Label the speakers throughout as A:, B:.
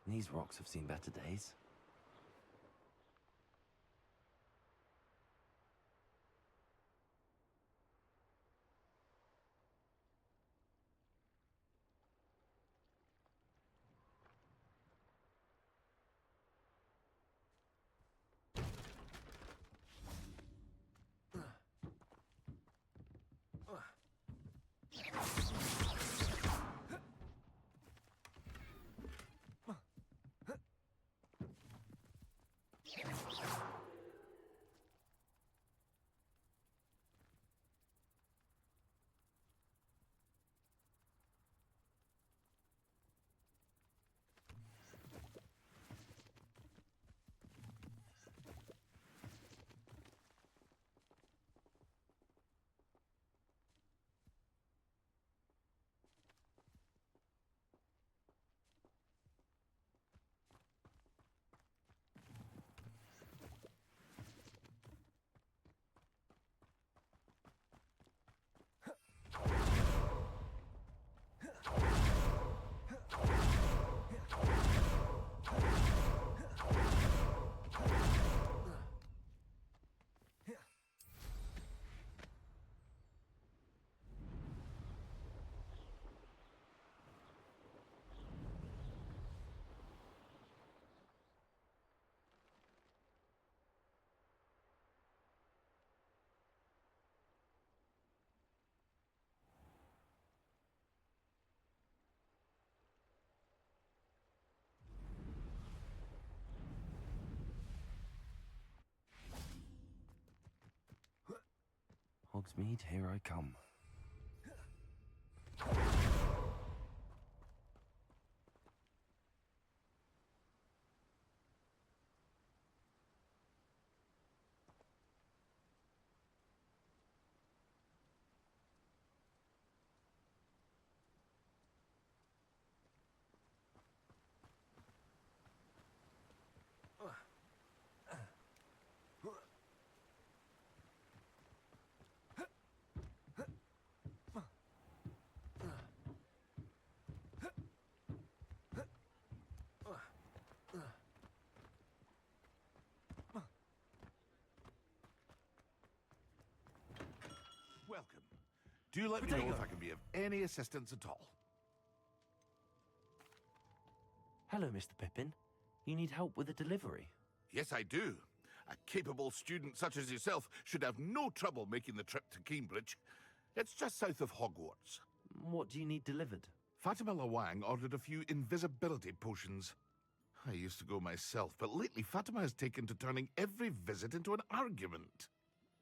A: These rocks have seen better days. Hogsmeade, here I come.
B: Welcome. Do let me know if I can be of any assistance at all.
A: Hello, Mr. Pippin. You need help with a delivery?
B: Yes, I do. A capable student such as yourself should have no trouble making the trip to Cambridge. It's just south of Hogwarts.
A: What do you need delivered?
B: Fatima Lawang ordered a few invisibility potions. I used to go myself, but lately Fatima has taken to turning every visit into an argument.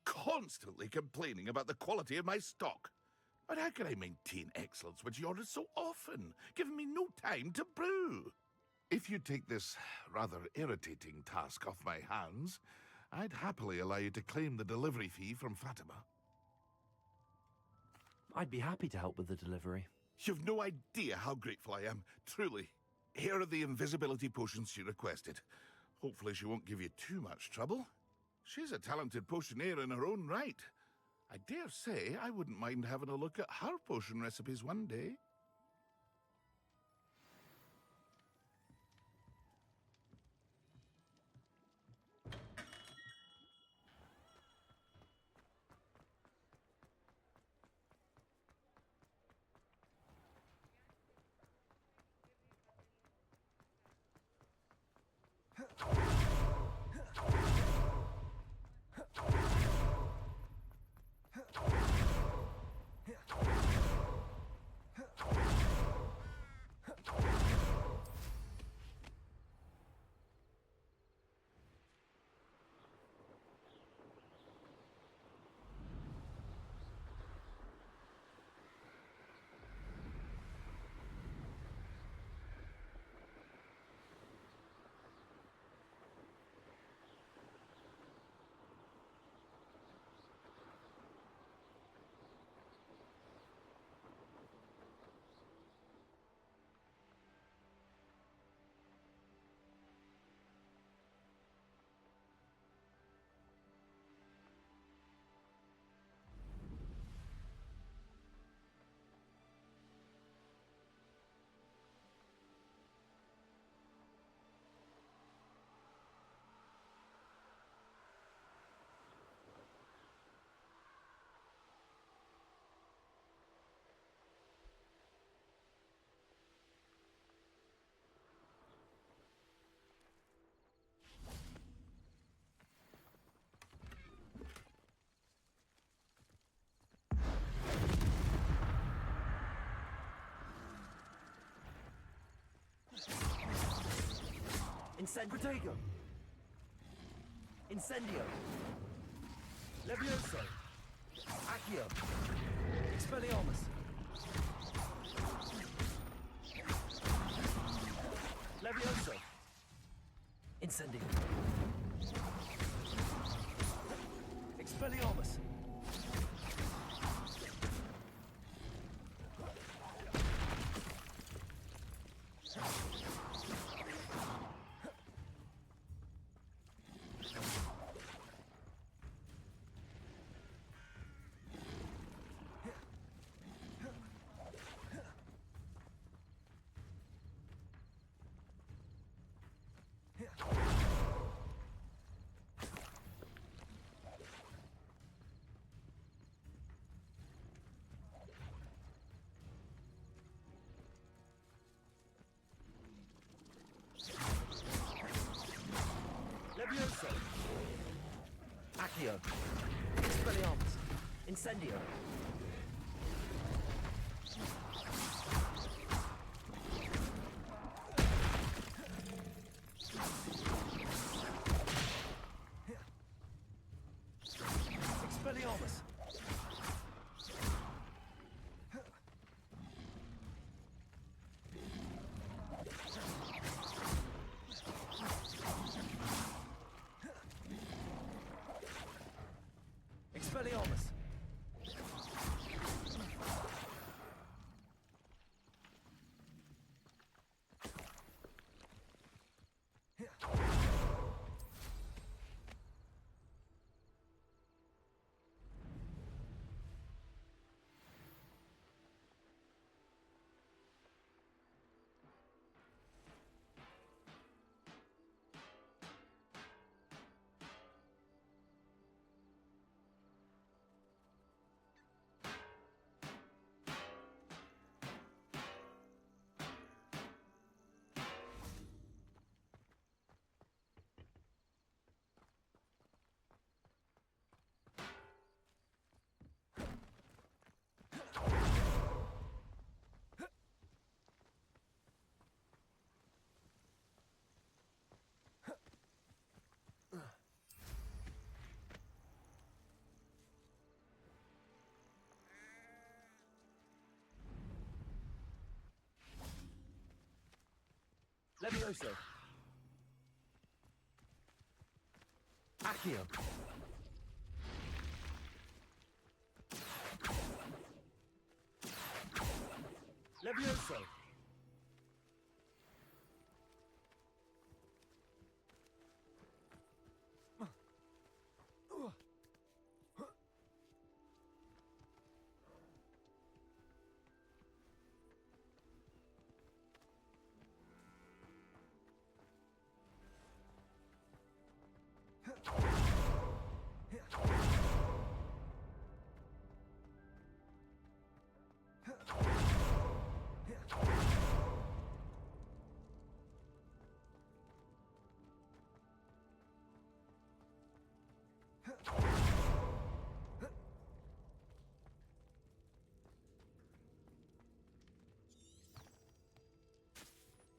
B: Constantly complaining about the quality of my stock. But how can I maintain excellence when she orders so often, giving me no time to brew? If you take this rather irritating task off my hands, I'd happily allow you to claim the delivery fee from Fatima.
A: I'd be happy to help with the delivery.
B: You've no idea how grateful I am, truly. Here are the invisibility potions she requested. Hopefully she won't give you too much trouble. She's a talented potioneer in her own right. I dare say I wouldn't mind having a look at her potion recipes one day.
A: Protego! Incendio! Levioso! Accio! Expelliarmus! Levioso! Incendio! Expelliarmus! Levioso! Accio! Expelliarmus! Incendio! Expelliarmus! Expelliarmus! Levioso! Accio! Levioso!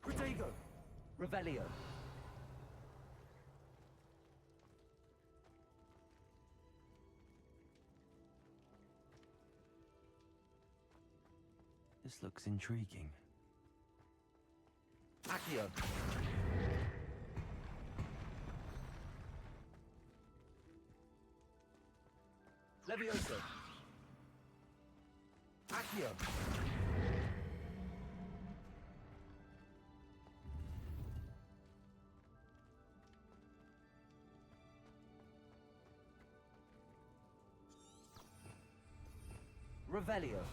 A: Protego! Revelio! This looks intriguing. Accio! Levioso! Accio! Revelio!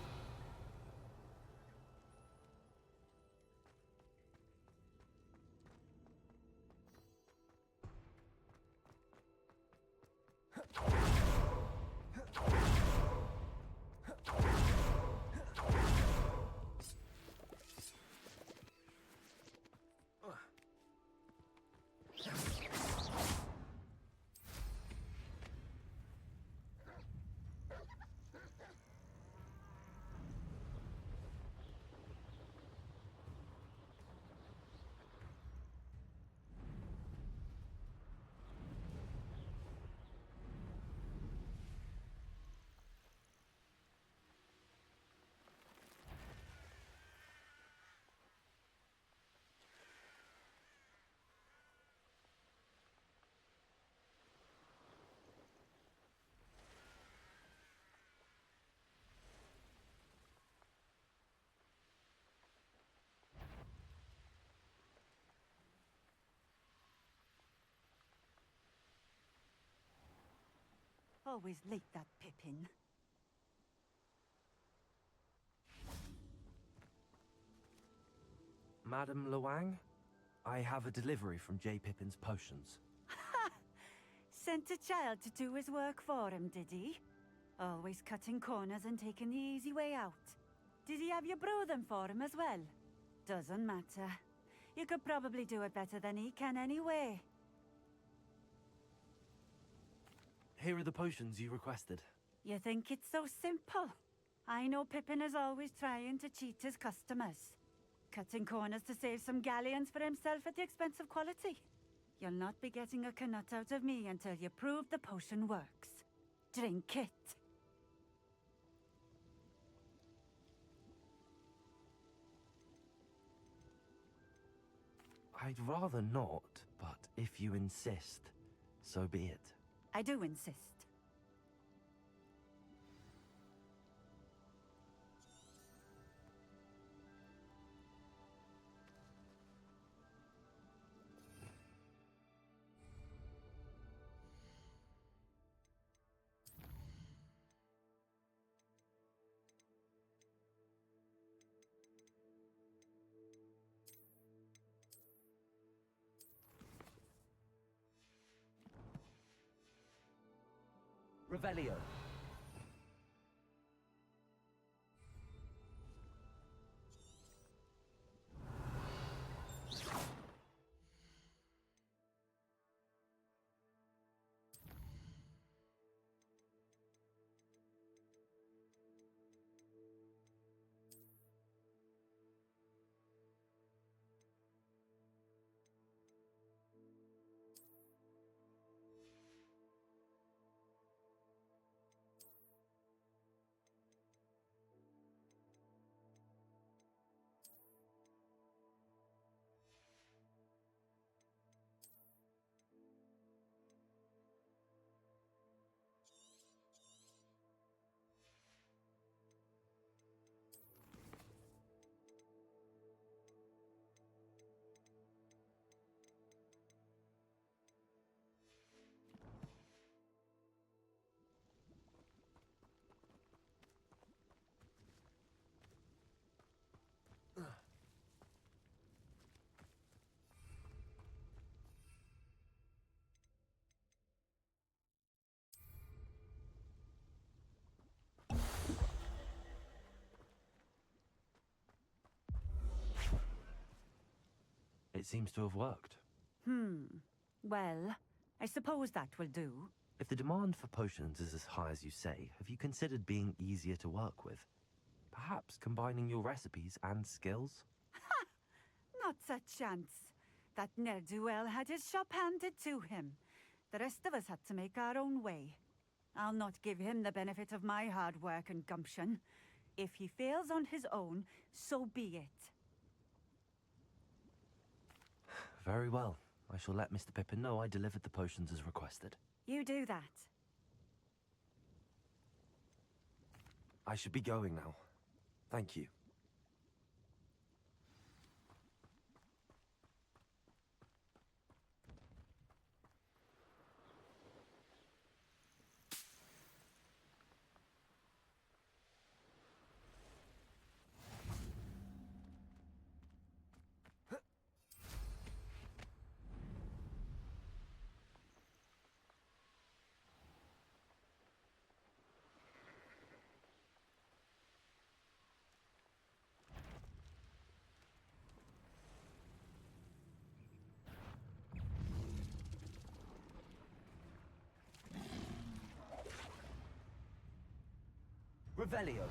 C: Always late, that Pippin.
A: Madam Luang, I have a delivery from J. Pippin's potions.
C: Ha! Sent a child to do his work for him, did he? Always cutting corners and taking the easy way out. Did he have you brew them for him as well? Doesn't matter. You could probably do it better than he can anyway.
A: Here are the potions you requested.
C: You think it's so simple? I know Pippin is always trying to cheat his customers. Cutting corners to save some galleons for himself at the expense of quality. You'll not be getting a knut out of me until you prove the potion works. Drink it.
A: I'd rather not, but if you insist, so be it.
C: I do insist.
A: Revelio. It seems to have worked.
C: Well, I suppose that will do.
A: If the demand for potions is as high as you say, have you considered being easier to work with? Perhaps combining your recipes and skills?
C: Ha! Not a chance. That ne'er-do-well had his shop handed to him. The rest of us had to make our own way. I'll not give him the benefit of my hard work and gumption. If he fails on his own, so be it.
A: Very well. I shall let Mr. Pippin know I delivered the potions as requested.
C: You do that.
A: I should be going now. Thank you. Revelio.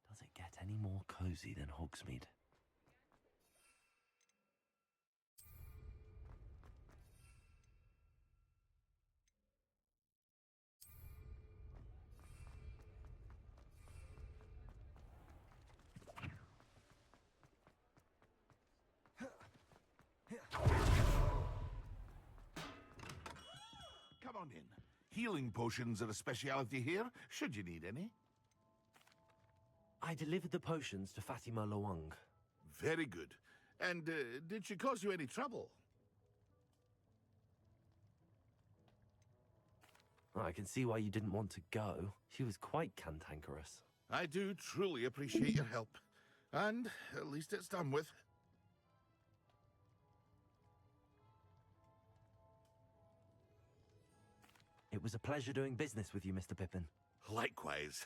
A: Does it get any more cozy than Hogsmeade?
B: come on in. Healing potions are a speciality here, should you need any.
A: I delivered the potions to Fatima Lawang.
B: Very good. And did she cause you any trouble?
A: I can see why you didn't want to go. She was quite cantankerous.
B: I do truly appreciate your help. And at least it's done with.
A: It was a pleasure doing business with you, Mr. Pippin.
B: Likewise.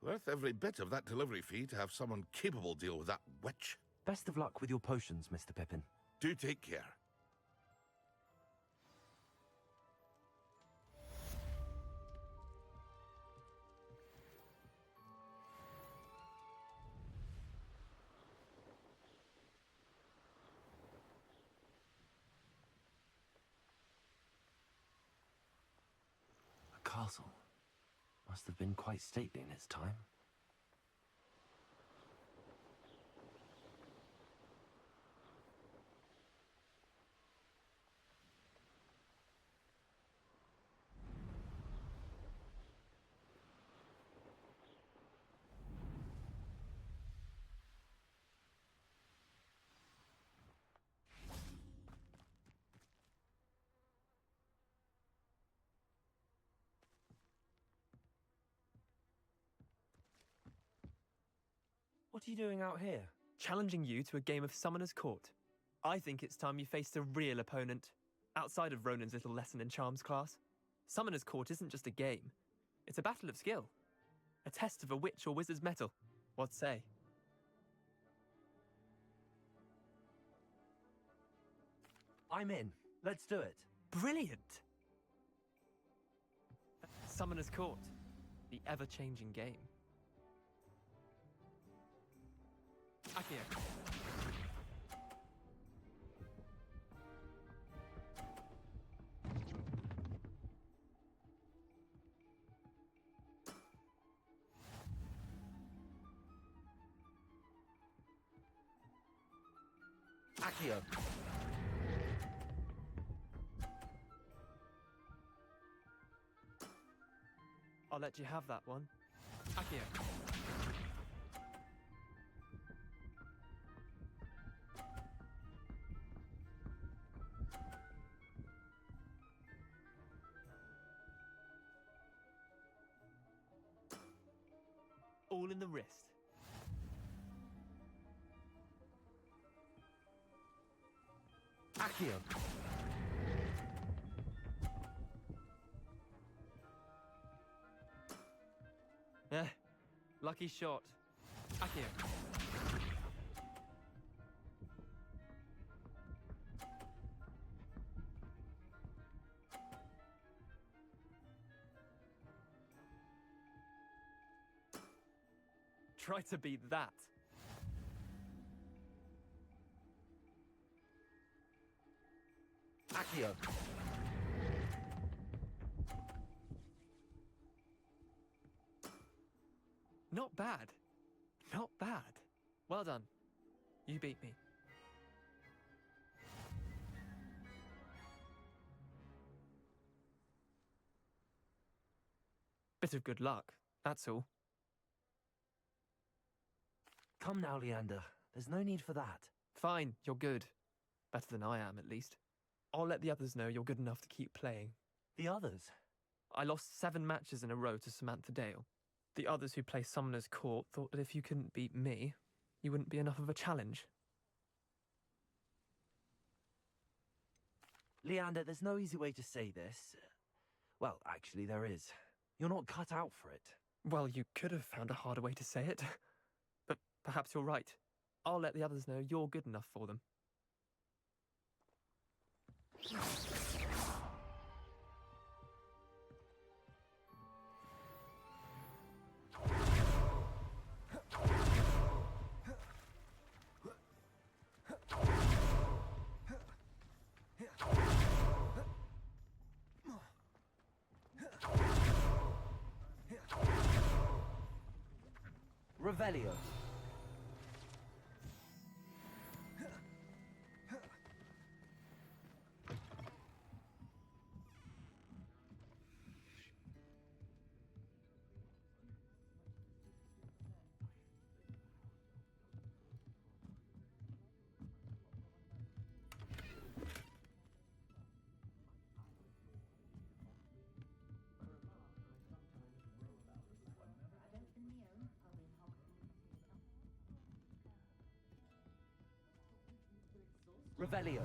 B: Worth every bit of that delivery fee to have someone capable deal with that witch.
A: Best of luck with your potions, Mr. Pippin.
B: Do take care.
A: A castle. Must have been quite stately in its time. What are you doing out here?
D: Challenging you to a game of Summoner's Court. I think it's time you faced a real opponent, outside of Ronan's little lesson in charms class. Summoner's Court isn't just a game. It's a battle of skill. A test of a witch or wizard's mettle. What say?
A: I'm in. Let's do it.
D: Brilliant! Summoner's Court. The ever-changing game. Akio.
A: Akio.
D: I'll let you have that one. Akio. All in the wrist.
A: Akio.
D: Lucky shot. Akio. Try to beat that.
A: Akio.
D: Not bad. Not bad. Well done. You beat me. Bit of good luck, that's all.
A: Come now, Leander. There's no need for that.
D: Fine, you're good. Better than I am, at least. I'll let the others know you're good enough to keep playing.
A: The others?
D: I lost 7 matches in a row to Samantha Dale. The others who play Summoner's Court thought that if you couldn't beat me, you wouldn't be enough of a challenge.
A: Leander, there's no easy way to say this. Well, actually, there is. You're not cut out for it.
D: Well, you could have found a harder way to say it. But perhaps you're right. I'll let the others know you're good enough for them.
A: Revelio. Revelio.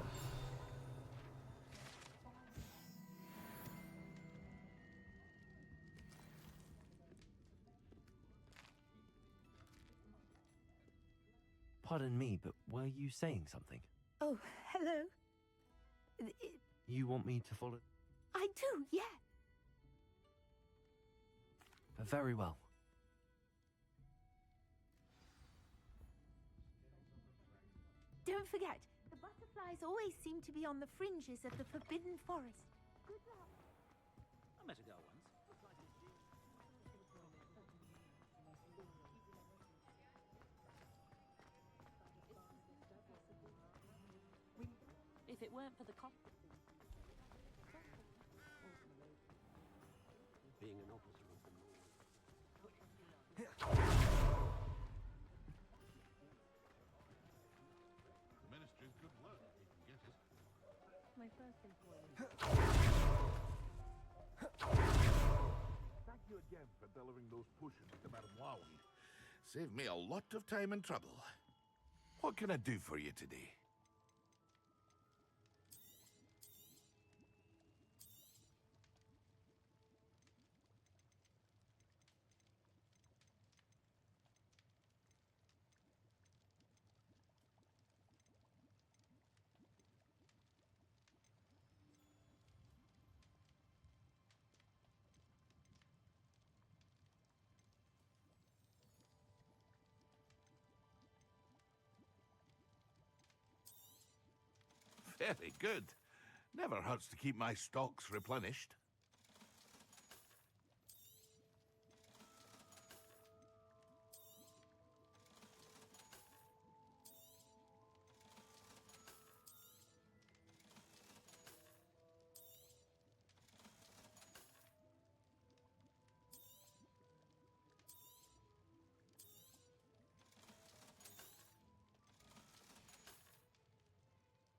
A: Pardon me, but were you saying something?
E: Oh, hello.
A: You want me to follow?
E: I do, yeah.
A: Very well.
E: Don't forget, the butterflies always seem to be on the fringes of the Forbidden Forest. Good luck.
F: I met a girl once. If it weren't for the cop. Being an officer of the law.
B: The Ministry's good work, if you can get it.
E: My first employment.
B: Thank you again for delivering those potions to Madame Wowie. Saved me a lot of time and trouble. What can I do for you today? Very good. Never hurts to keep my stocks replenished.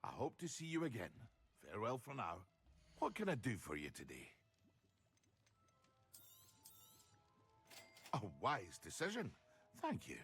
B: I hope to see you again. Farewell for now. What can I do for you today? A wise decision. Thank you.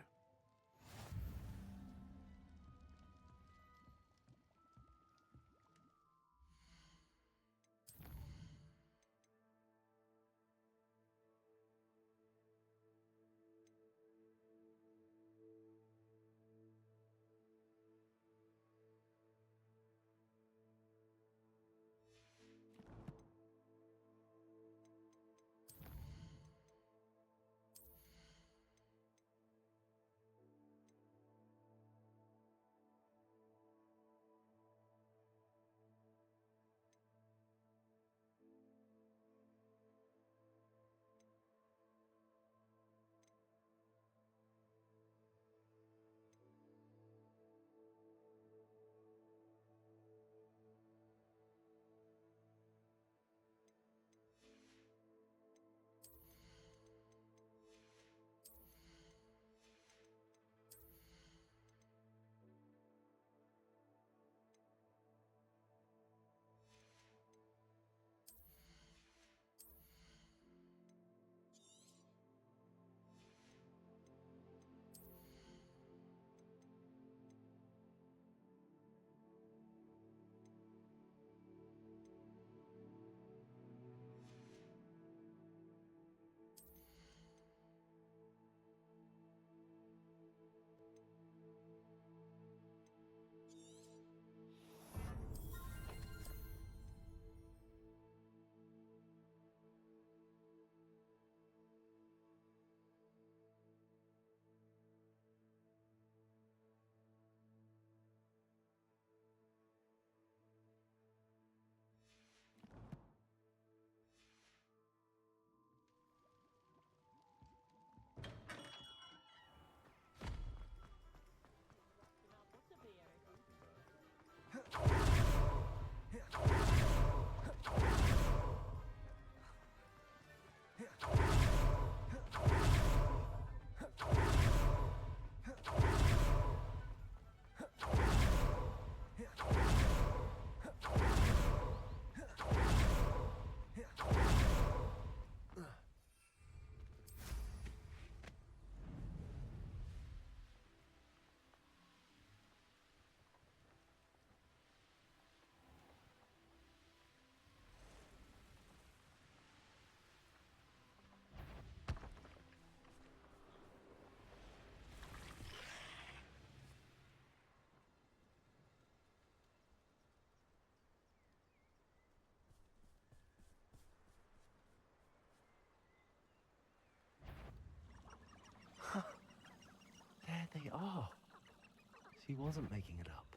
A: She wasn't making it up.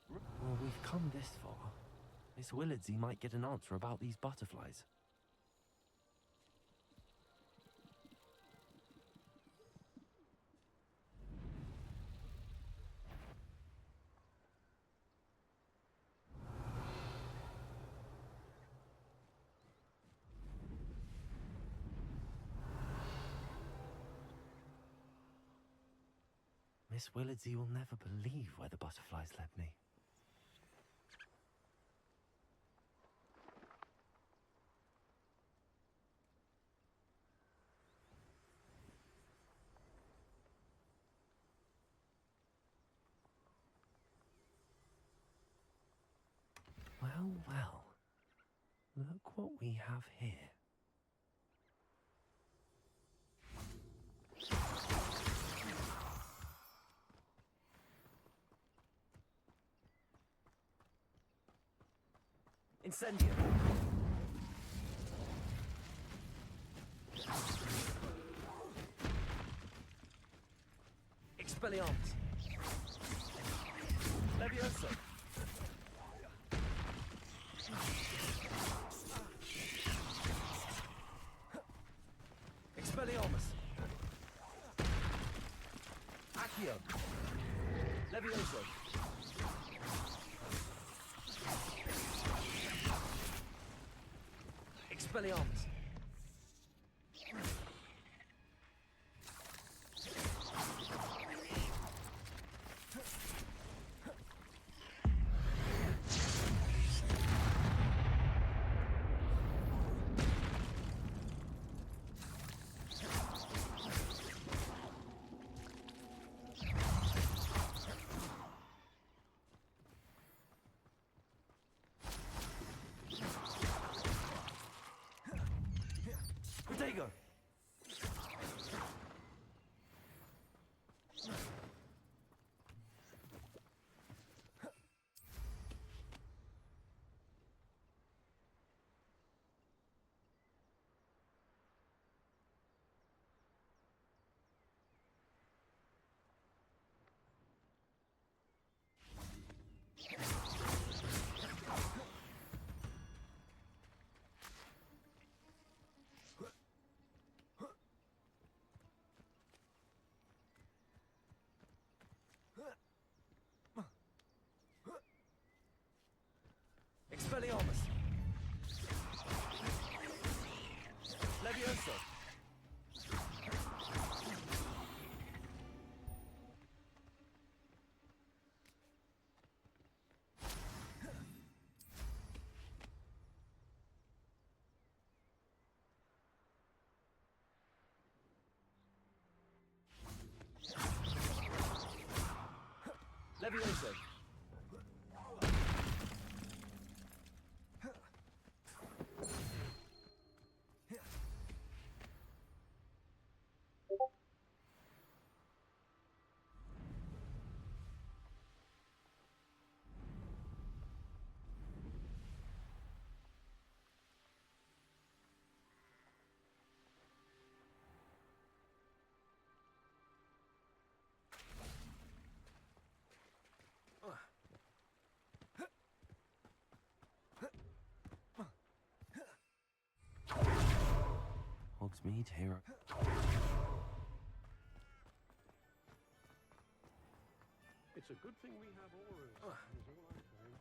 A: Well, we've come this far. Miss Willardsey might get an answer about these butterflies. Miss Willardsey will never believe where the butterflies led me. Well, well. Look what we have here. Incendio! Expelliarmus! Levioso! Expelliarmus! Accio! Levioso! Expelliarmus! Protego! Expelliarmus! Levioso! Levioso! Hogsmeade, hero.
F: It's a good thing we have auras, is all I'm saying.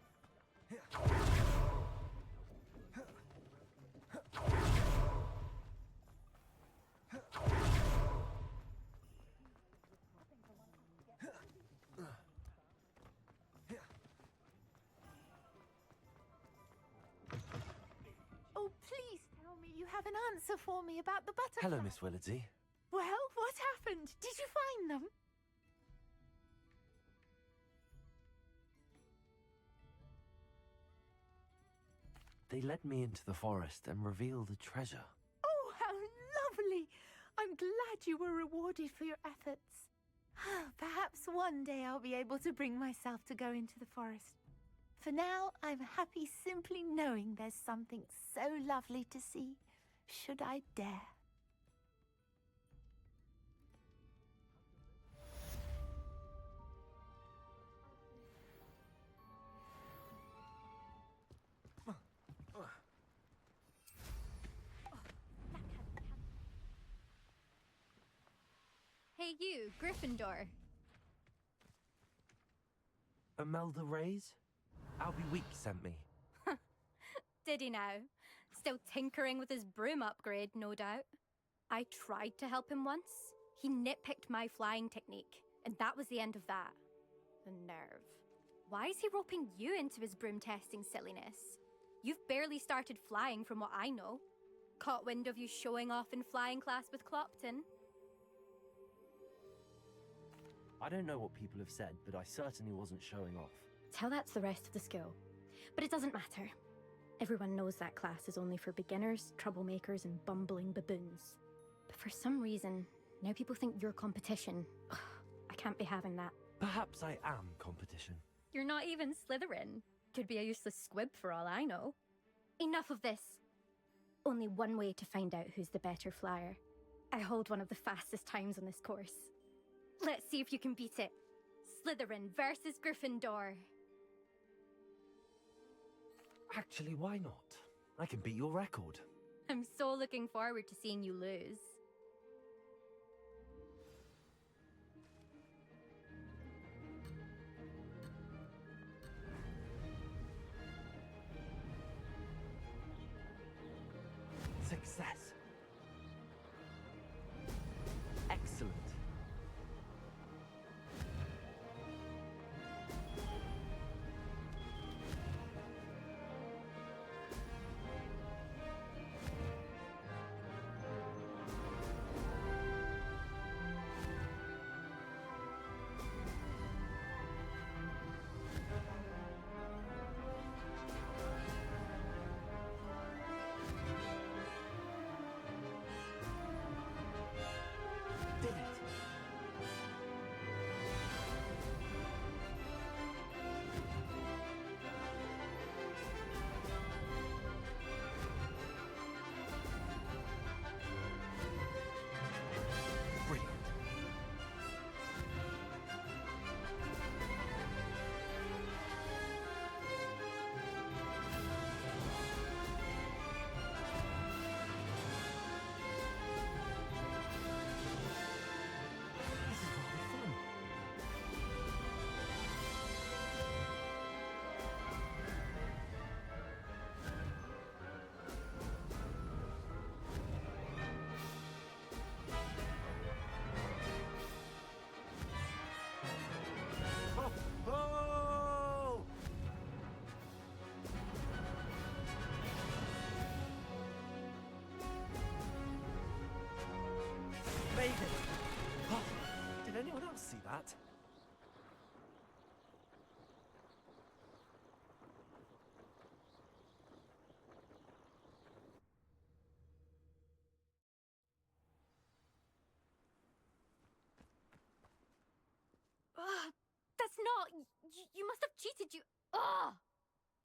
E: Oh, please tell me you have an answer for me about the butterfly.
A: Hello, Miss Willardsey.
E: Well, what happened? Did you find them?
A: They led me into the forest and revealed a treasure.
E: Oh, how lovely! I'm glad you were rewarded for your efforts. Perhaps one day I'll be able to bring myself to go into the forest. For now, I'm happy simply knowing there's something so lovely to see, should I dare.
G: Hey you, Gryffindor.
A: Imelda Reyes? Albie Week sent me.
G: Did he now? Still tinkering with his broom upgrade, no doubt. I tried to help him once. He nitpicked my flying technique, and that was the end of that. The nerve. Why is he roping you into his broom testing silliness? You've barely started flying from what I know. Caught wind of you showing off in flying class with Clopton.
A: I don't know what people have said, but I certainly wasn't showing off.
G: Tell that to the rest of the school. But it doesn't matter. Everyone knows that class is only for beginners, troublemakers, and bumbling baboons. But for some reason, now people think you're competition. Ugh, I can't be having that.
A: Perhaps I am competition.
G: You're not even Slytherin. Could be a useless squib for all I know. Enough of this. Only one way to find out who's the better flyer. I hold one of the fastest times on this course. Let's see if you can beat it. Slytherin versus Gryffindor.
A: Actually, why not? I can beat your record.
G: I'm so looking forward to seeing you lose.
A: Success. Excellent. Did it. Brilliant. This is rather fun. Oh! Oh! Made it! Oh, did anyone else see that?
G: Ugh, that's not... You must have cheated, you... Ugh!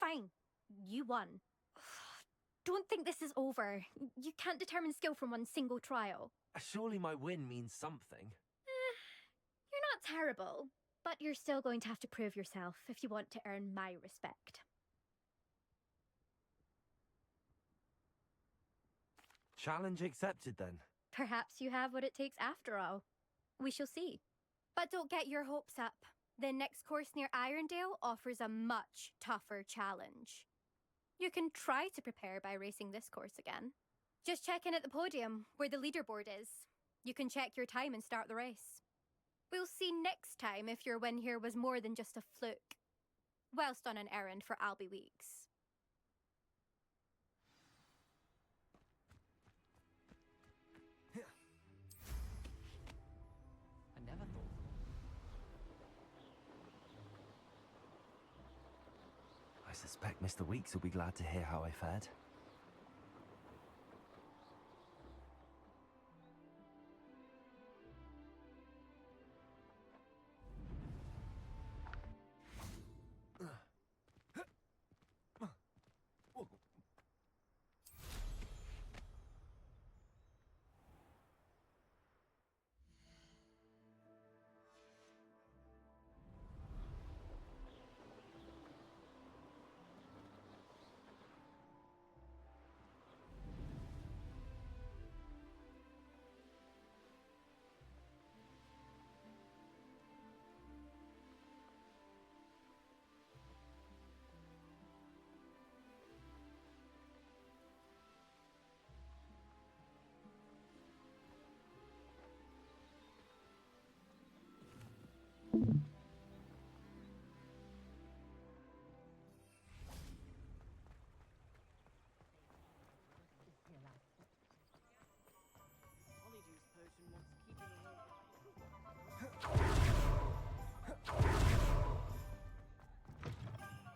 G: Fine. You won. Don't think this is over. You can't determine skill from one single trial.
A: Surely my win means something.
G: You're not terrible, but you're still going to have to prove yourself if you want to earn my respect.
A: Challenge accepted then.
G: Perhaps you have what it takes after all. We shall see. But don't get your hopes up. The next course near Irondale offers a much tougher challenge. You can try to prepare by racing this course again. Just check in at the podium, where the leaderboard is. You can check your time and start the race. We'll see next time if your win here was more than just a fluke. Whilst on an errand for Albie Weeks.
D: I never thought.
A: I suspect Mr. Weeks will be glad to hear how I fared.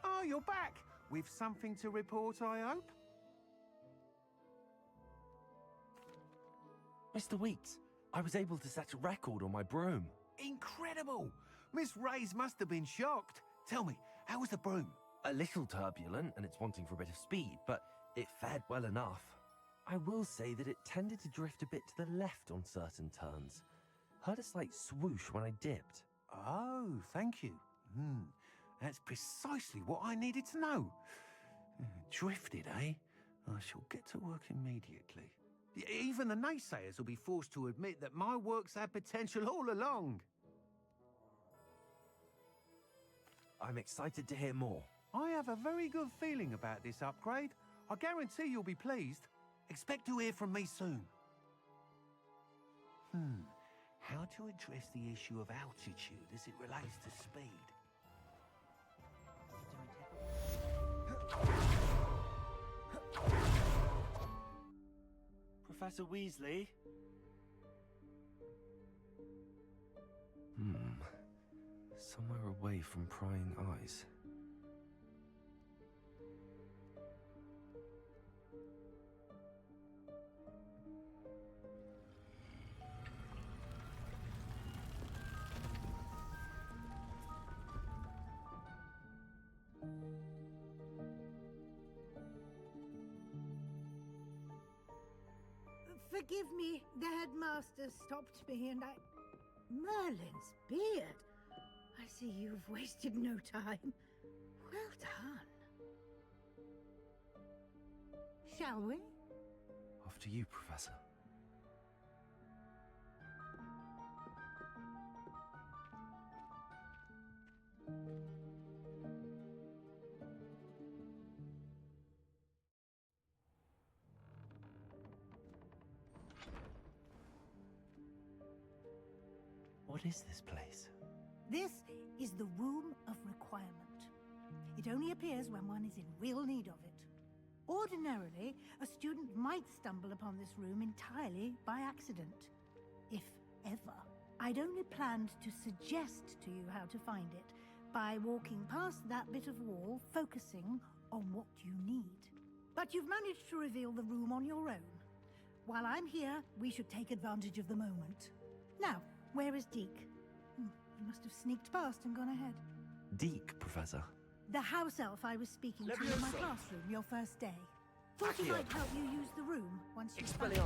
H: Oh, you're back! With something to report, I hope?
A: Mr. Weeks, I was able to set a record on my broom.
H: Incredible! Miss Reyes must have been shocked. Tell me, how was the broom?
A: A little turbulent and it's wanting for a bit of speed, but it fared well enough. I will say that it tended to drift a bit to the left on certain turns. Heard a slight swoosh when I dipped.
H: Oh, thank you. That's precisely what I needed to know. Drifted, eh? I shall get to work immediately. Even the naysayers will be forced to admit that my work's had potential all along.
A: I'm excited to hear more.
H: I have a very good feeling about this upgrade. I guarantee you'll be pleased. Expect to hear from me soon. How to address the issue of altitude as it relates to speed?
A: Professor Weasley? Somewhere away from prying eyes.
I: Forgive me, the headmaster stopped me and I... Merlin's beard! I see you've wasted no time. Well done. Shall we?
A: After you, Professor. What is this place?
I: This is the Room of Requirement. It only appears when one is in real need of it. Ordinarily, a student might stumble upon this room entirely by accident. If ever. I'd only planned to suggest to you how to find it by walking past that bit of wall, focusing on what you need. But you've managed to reveal the room on your own. While I'm here, we should take advantage of the moment. Now, where is Deke? He must have sneaked past and gone ahead.
A: Deke, Professor.
I: The house elf I was speaking to in my classroom your first day. Thought he might help you use the room once you found it.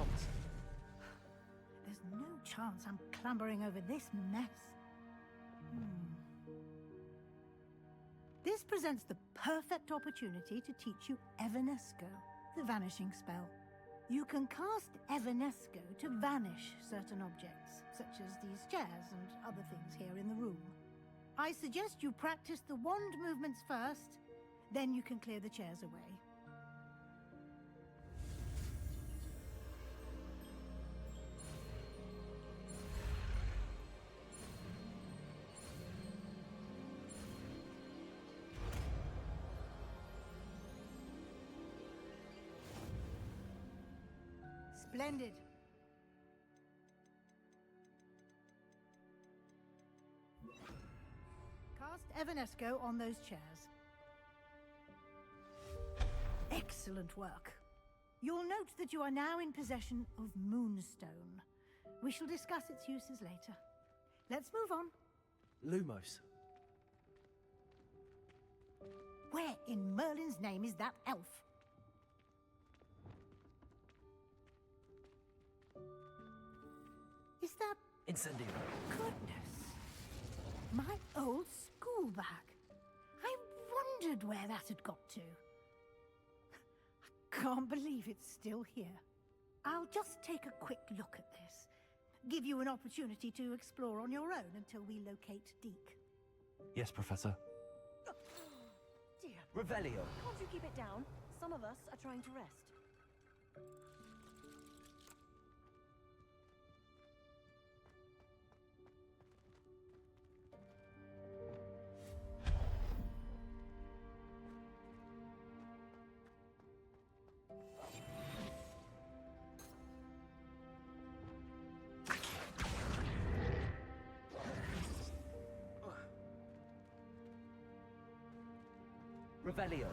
I: There's no chance I'm clambering over this mess. This presents the perfect opportunity to teach you Evanesco, the vanishing spell. You can cast Evanesco to vanish certain objects, such as these chairs and other things here in the room. I suggest you practice the wand movements first, then you can clear the chairs away. Splendid. Cast Evanesco on those chairs. Excellent work. You'll note that you are now in possession of Moonstone. We shall discuss its uses later. Let's move on.
A: Lumos.
I: Where in Merlin's name is that elf? Is that...
A: Incendio.
I: Goodness. My old school bag. I wondered where that had got to. I can't believe it's still here. I'll just take a quick look at this. Give you an opportunity to explore on your own until we locate Deke.
A: Yes, Professor.
J: Dear,
A: Revelio.
J: can't you keep it down? Some of us are trying to rest.
A: Revelio.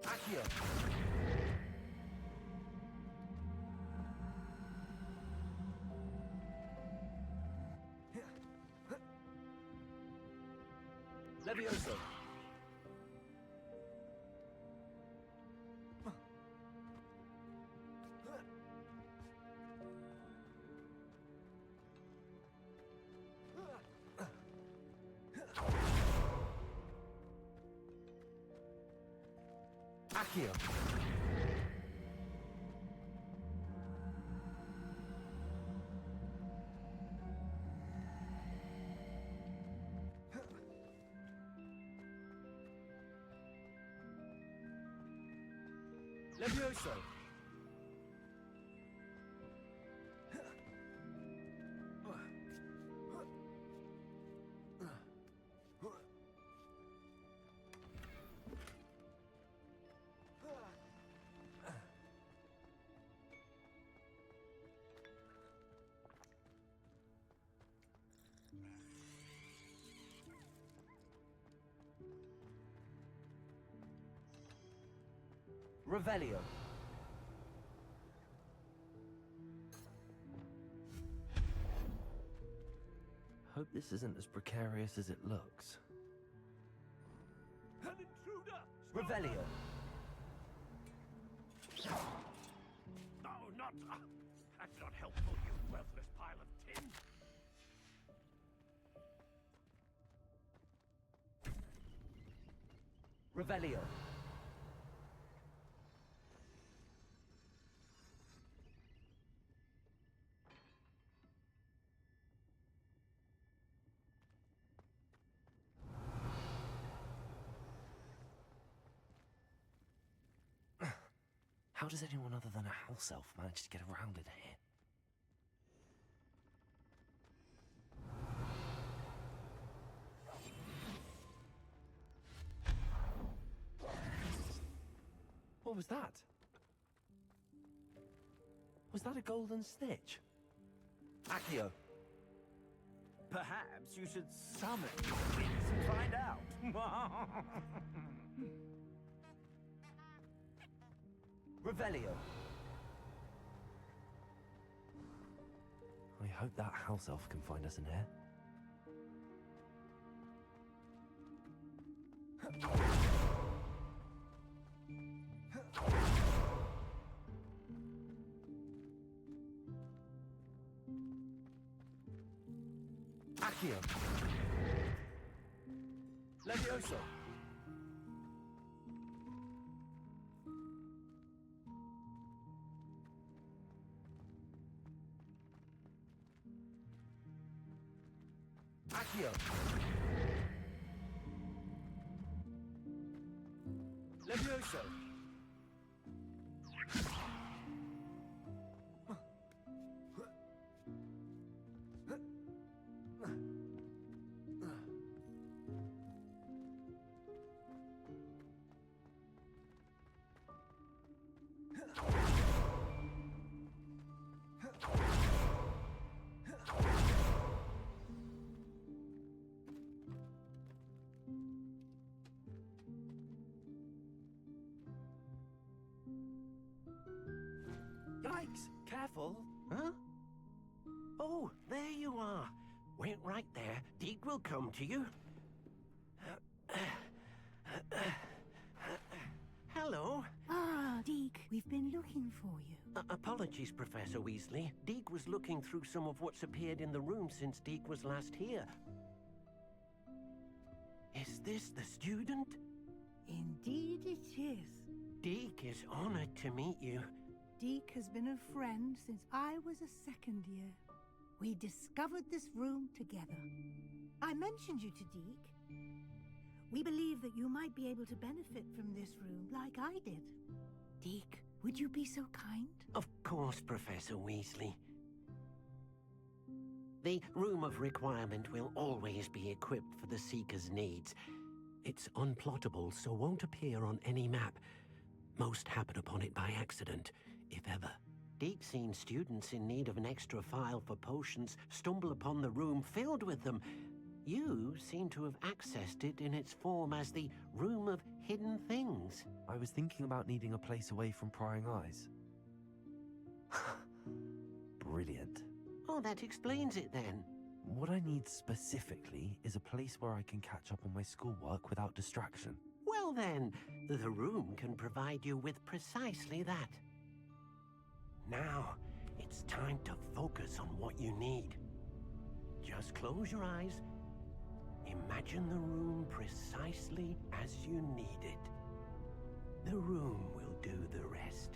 A: Accio. Levioso. Accio. Levioso. Revelio. Hope this isn't as precarious as it looks.
F: An intruder!
A: Revelio.
F: No, not... that's not helpful, you worthless pile of tin.
A: Revelio. How does anyone other than a house elf manage to get around in here? What was that? Was that a golden snitch? Accio.
K: Perhaps you should summon your wits and find out.
A: Revelio. I hope that house elf can find us in here. Accio. Levioso. Accio. Levioso.
K: Yikes! Careful. Huh? Oh, there you are. Wait right there. Deke will come to you. Hello.
I: Ah, Deke, we've been looking for you.
K: Apologies, Professor Weasley. Deke was looking through some of what's appeared in the room since Deke was last here. Is this the student?
I: Indeed it is.
K: Deke is honored to meet you.
I: Deke has been a friend since I was a second year. We discovered this room together. I mentioned you to Deke. We believe that you might be able to benefit from this room like I did. Deke, would you be so kind?
K: Of course, Professor Weasley. The Room of Requirement will always be equipped for the Seeker's needs. It's unplottable, so won't appear on any map. Most happen upon it by accident, if ever. Deke's seen students in need of an extra file for potions stumble upon the room filled with them. You seem to have accessed it in its form as the Room of Hidden Things.
A: I was thinking about needing a place away from prying eyes. Brilliant.
K: Oh, that explains it then.
A: What I need specifically is a place where I can catch up on my schoolwork without distraction.
K: Well then, the room can provide you with precisely that. Now, it's time to focus on what you need. Just close your eyes. Imagine the room precisely as you need it. The room will do the rest.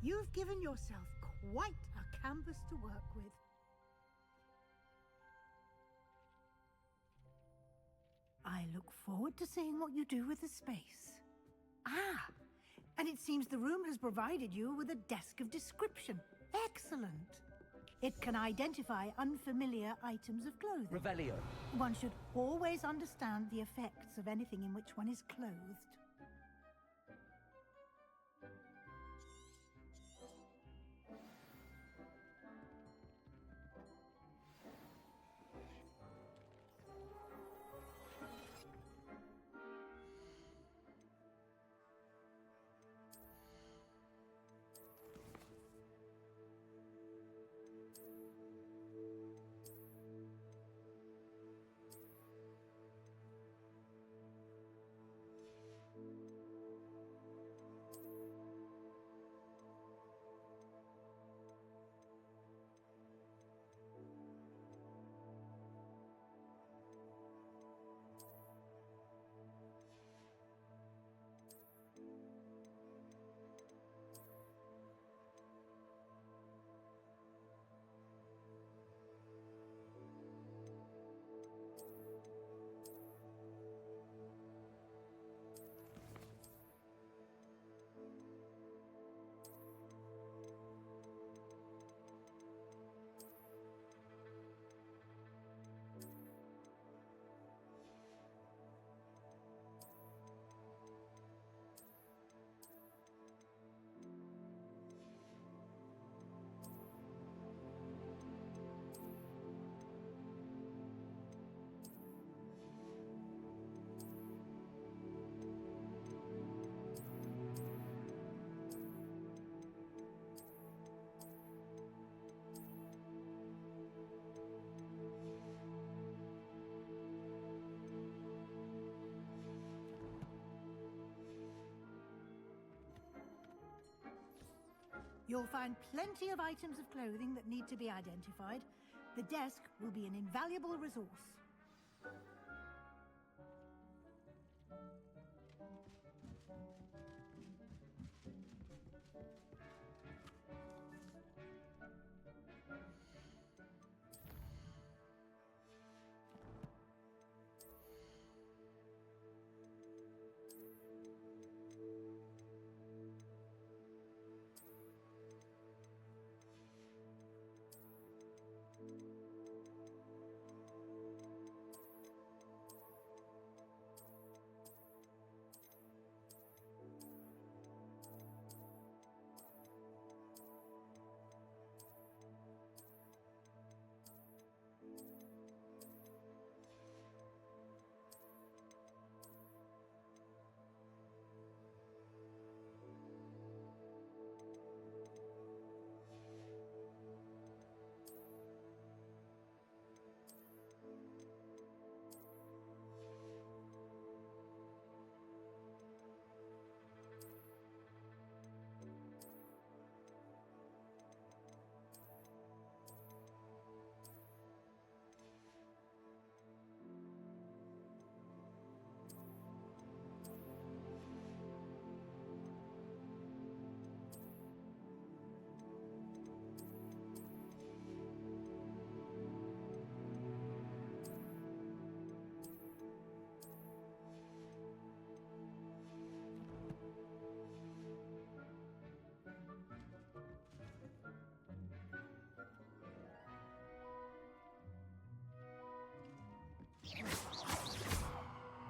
I: You've given yourself quite a canvas to work with. I look forward to seeing what you do with the space. Ah, and it seems the room has provided you with a desk of description. Excellent. It can identify unfamiliar items of clothing.
L: Revelio.
I: One should always understand the effects of anything in which one is clothed. You'll find plenty of items of clothing that need to be identified. The desk will be an invaluable resource.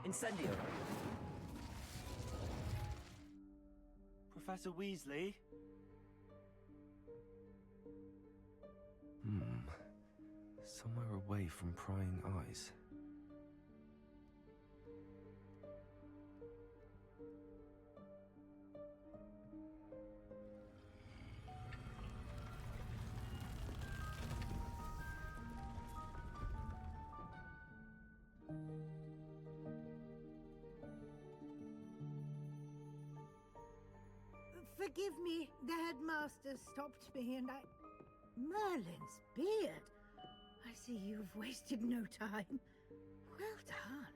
A: Incendio.
L: Professor Weasley?
A: Somewhere away from prying eyes.
I: Forgive me, the headmaster stopped me and I... Merlin's beard! I see you've wasted no time. Well done.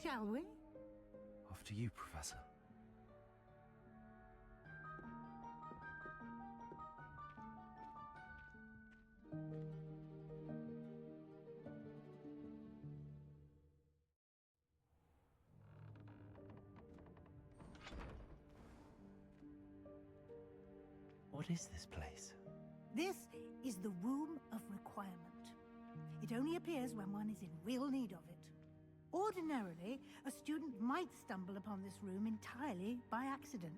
I: Shall we?
A: After you, Professor. What is this place?
I: This is the Room of Requirement. It only appears when one is in real need of it. Ordinarily, a student might stumble upon this room entirely by accident.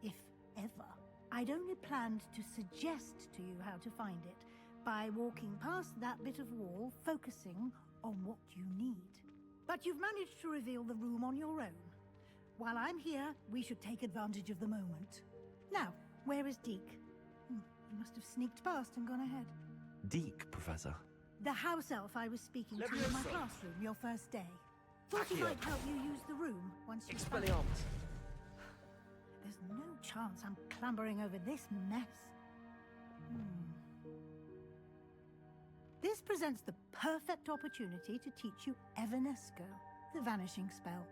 I: If ever. I'd only planned to suggest to you how to find it by walking past that bit of wall, focusing on what you need. But you've managed to reveal the room on your own. While I'm here, we should take advantage of the moment. Now, where is Deke? He must have sneaked past and gone ahead.
A: Deke, Professor.
I: The house elf I was speaking to in my classroom your first day. Thought he might help you use the room once you found it. There's no chance I'm clambering over this mess. This presents the perfect opportunity to teach you Evanesco, the vanishing spell.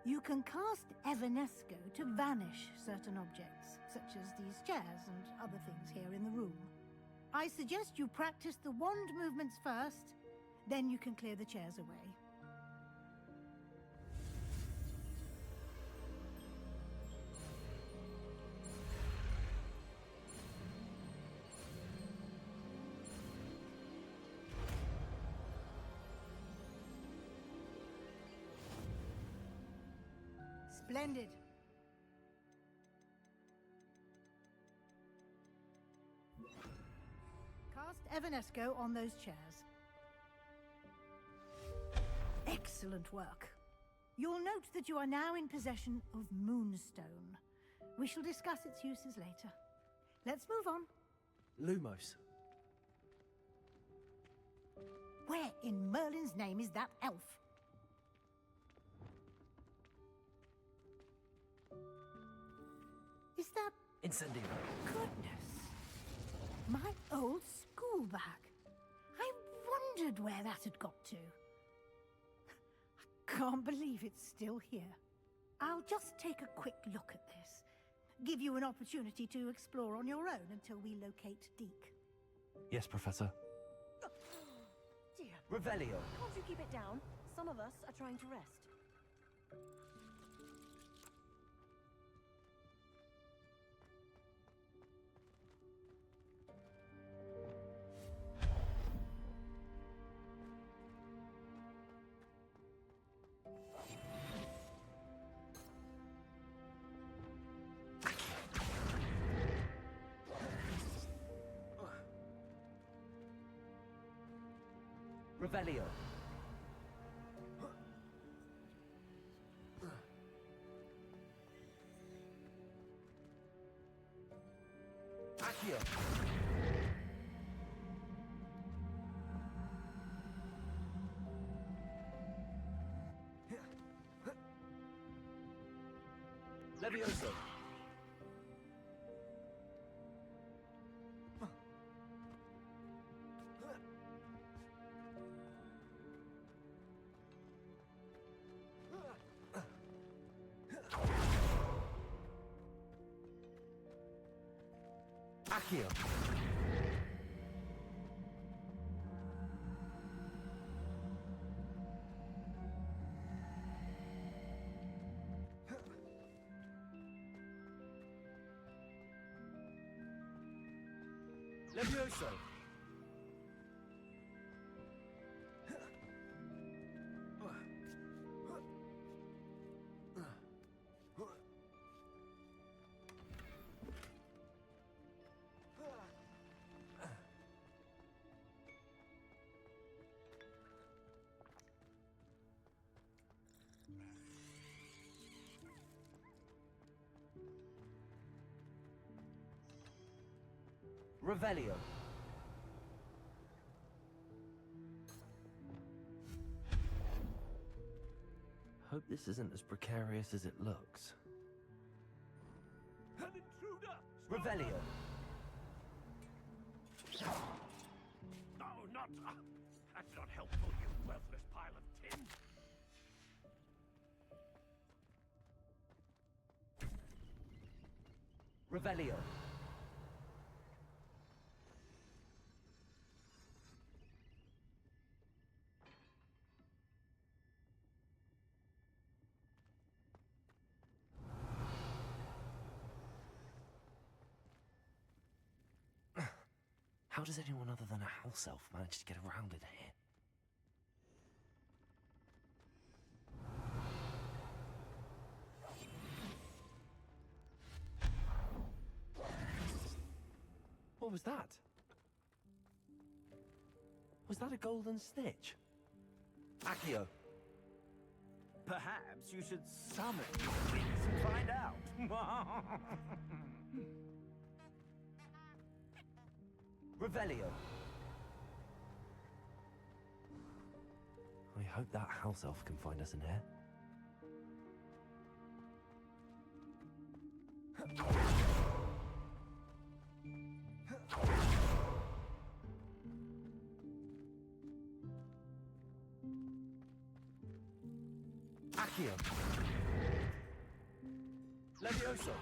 I: You can cast Evanesco to vanish certain objects, such as these chairs and other things here in the room. I suggest you practice the wand movements first, then you can clear the chairs away. Splendid. Cast Evanesco on those chairs. Excellent work. You'll note that you are now in possession of Moonstone. We shall discuss its uses later. Let's move on.
A: Lumos.
I: Where in Merlin's name is that elf? Is that...
A: Incendio.
I: Goodness. My old school bag. I wondered where that had got to. I can't believe it's still here. I'll just take a quick look at this. Give you an opportunity to explore on your own until we locate Deke.
A: Yes, Professor.
J: Dear,
A: Revelio.
J: can't you keep it down? Some of us are trying to rest.
A: Revelio. Accio. Levioso. Accio. Levioso. Revelio. Hope this isn't as precarious as it looks.
F: An intruder!
A: Revelio.
K: No, not... that's not helpful, you worthless pile of tin.
A: Revelio. How does anyone other than a house elf manage to get around in here? What was that? Was that a golden snitch? Accio.
L: Perhaps you should summon your wits and find out.
A: Revelio. I hope that house elf can find us in here. Accio. Levioso.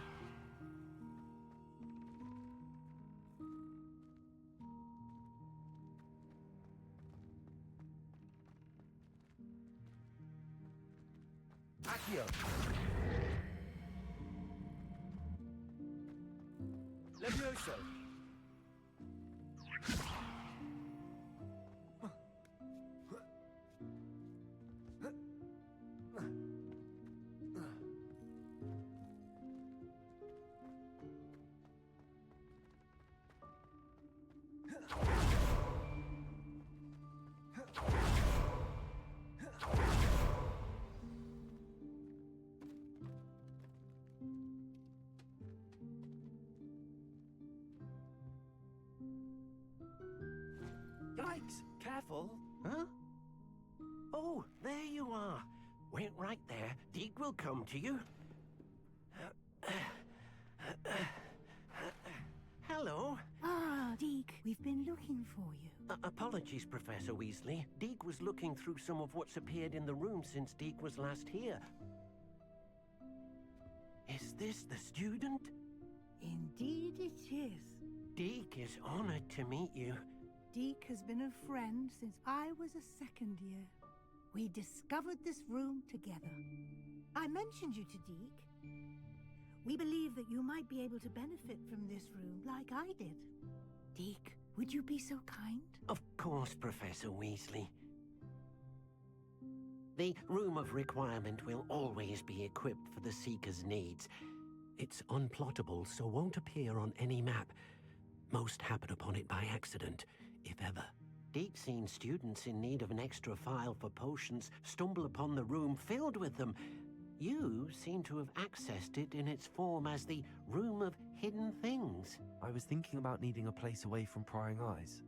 A: Accio. Levioso.
K: Yikes! Careful! Huh? Oh, there you are. Wait right there. Deke will come to you. Hello.
I: Ah, Deke, we've been looking for you.
K: Apologies, Professor Weasley. Deke was looking through some of what's appeared in the room since Deke was last here. Is this the student?
I: Indeed it is.
K: Deke is honored to meet you.
I: Deke has been a friend since I was a second year. We discovered this room together. I mentioned you to Deke. We believe that you might be able to benefit from this room like I did. Deke, would you be so kind?
K: Of course, Professor Weasley. The Room of Requirement will always be equipped for the Seeker's needs. It's unplottable, so won't appear on any map. Most happen upon it by accident, if ever. Deke's seen students in need of an extra file for potions stumble upon the room filled with them. You seem to have accessed it in its form as the Room of Hidden Things.
A: I was thinking about needing a place away from prying eyes.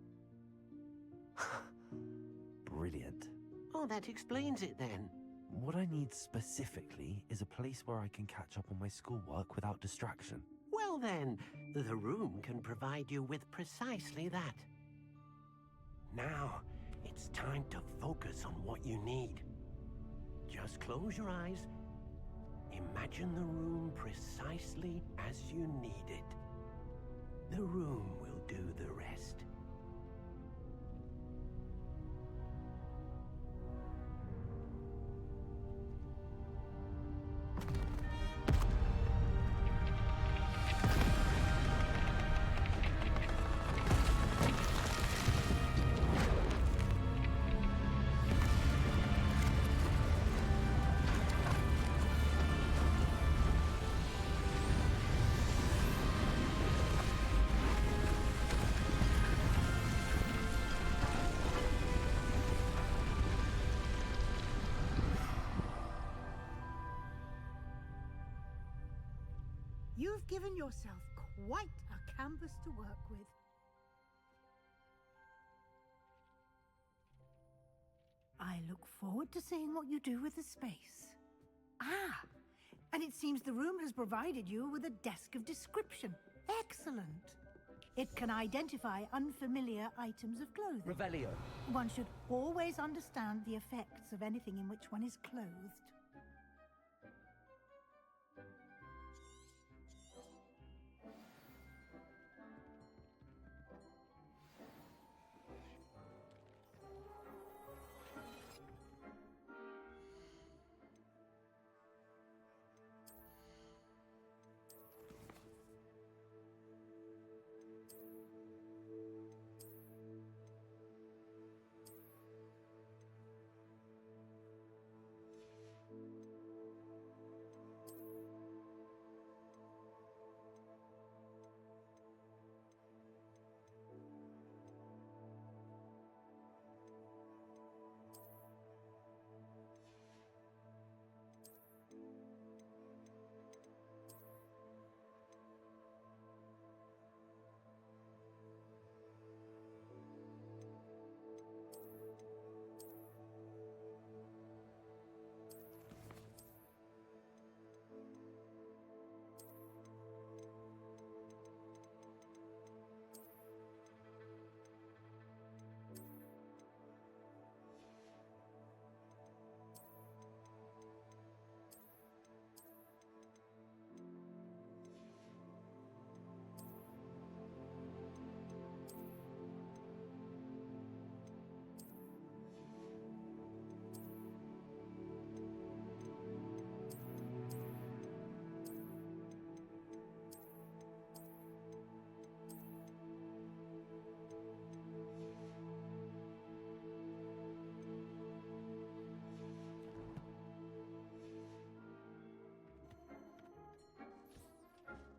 A: Brilliant.
K: Oh, that explains it then.
A: What I need specifically is a place where I can catch up on my schoolwork without distraction.
K: Well then, the room can provide you with precisely that. Now, it's time to focus on what you need. Just close your eyes. Imagine the room precisely as you need it. The room will do the rest.
I: You've given yourself quite a canvas to work with. I look forward to seeing what you do with the space. Ah, and it seems the room has provided you with a desk of description. Excellent. It can identify unfamiliar items of clothing.
A: Revelio.
I: One should always understand the effects of anything in which one is clothed.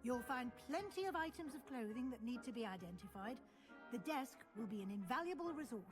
I: You'll find plenty of items of clothing that need to be identified. The desk will be an invaluable resource.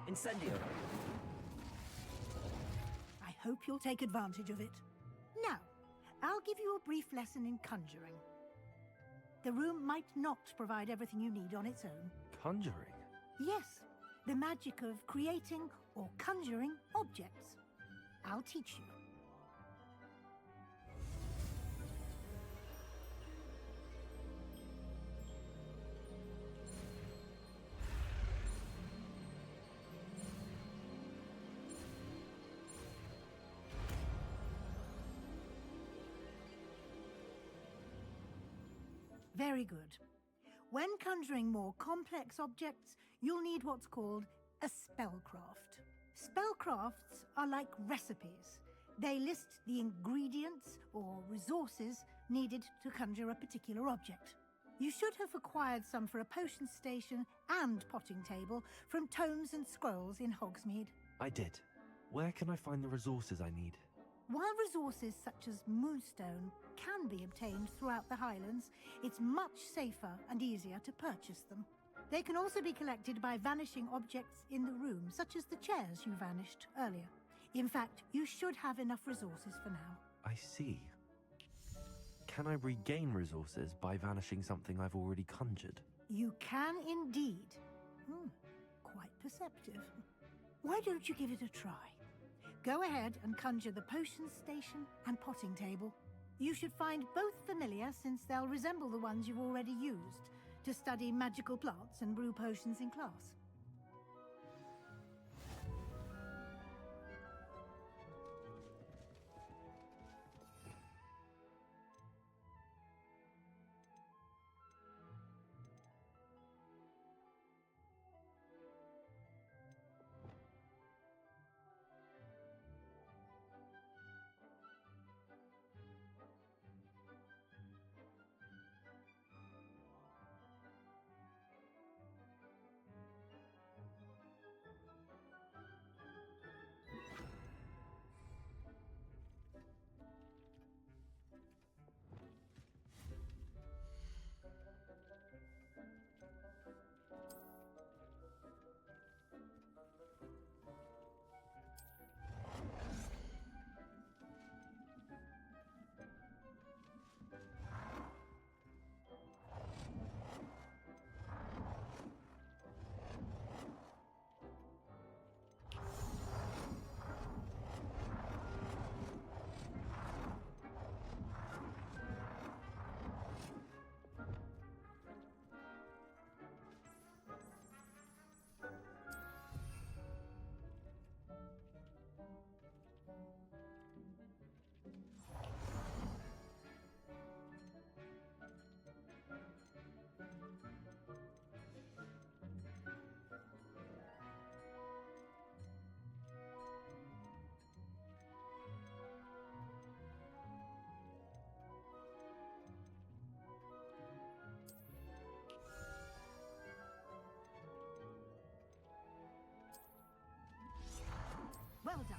A: Incendio.
I: I hope you'll take advantage of it. Now, I'll give you a brief lesson in conjuring. The room might not provide everything you need on its own.
A: Conjuring?
I: Yes, the magic of creating or conjuring objects. I'll teach you. Very good. When conjuring more complex objects, you'll need what's called a spellcraft. Spellcrafts are like recipes. They list the ingredients or resources needed to conjure a particular object. You should have acquired some for a potion station and potting table from Tomes and Scrolls in Hogsmeade.
A: I did. Where can I find the resources I need?
I: While resources such as Moonstone can be obtained throughout the Highlands, it's much safer and easier to purchase them. They can also be collected by vanishing objects in the room, such as the chairs you vanished earlier. In fact, you should have enough resources for now.
A: I see. Can I regain resources by vanishing something I've already conjured?
I: You can indeed. Quite perceptive. Why don't you give it a try? Go ahead and conjure the potion station and potting table. You should find both familiar, since they'll resemble the ones you've already used to study magical plants and brew potions in class. Well done.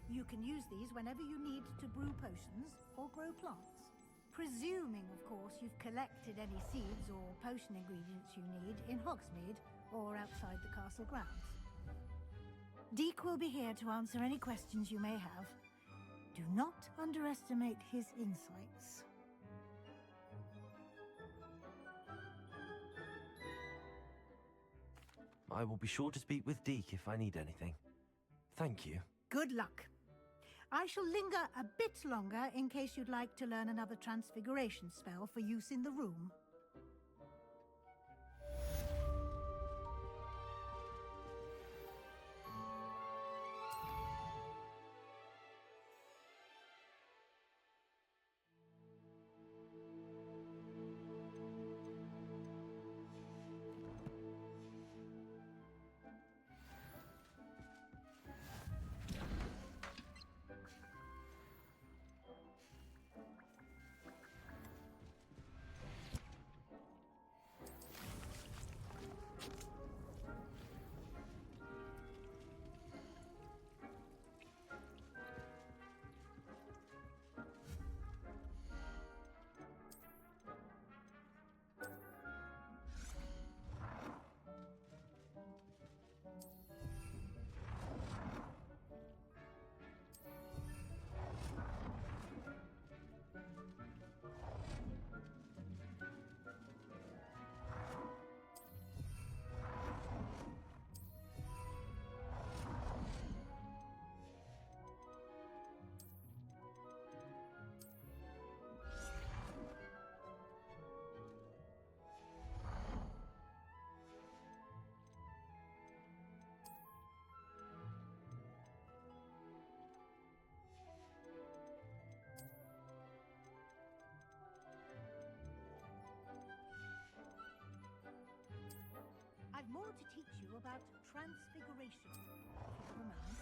I: You can use these whenever you need to brew potions or grow plants. Presuming, of course, you've collected any seeds or potion ingredients you need in Hogsmeade or outside the castle grounds. Deek will be here to answer any questions you may have. Do not underestimate his insights.
A: I will be sure to speak with Deek if I need anything. Thank you.
I: Good luck. I shall linger a bit longer in case you'd like to learn another transfiguration spell for use in the room. I've more to teach you about transfiguration, if you don't mind.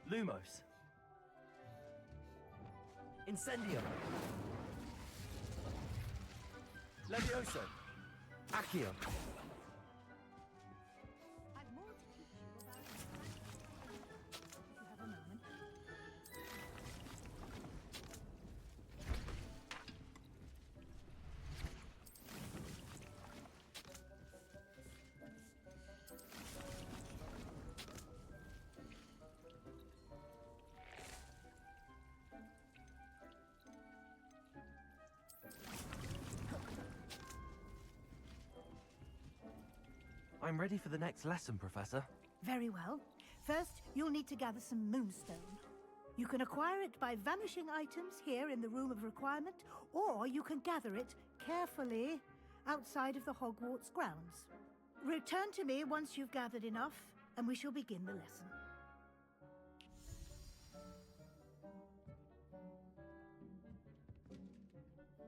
A: Lumos. Incendio. Levioso. Accio.
I: I've more to teach you about if you have a moment.
A: I'm ready for the next lesson, Professor.
I: Very well. First, you'll need to gather some moonstone. You can acquire it by vanishing items here in the Room of Requirement, or you can gather it carefully outside of the Hogwarts grounds. Return to me once you've gathered enough, and we shall begin the lesson.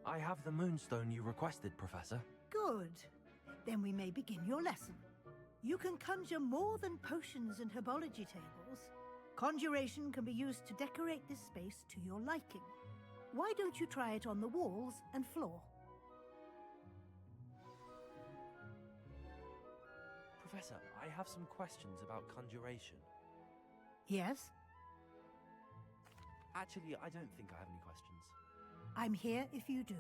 A: I have the moonstone you requested, Professor.
I: Good. Then we may begin your lesson. You can conjure more than potions and herbology tables. Conjuration can be used to decorate this space to your liking. Why don't you try it on the walls and floor?
A: Professor, I have some questions about conjuration.
I: Yes?
A: Actually, I don't think I have any questions.
I: I'm here if you do.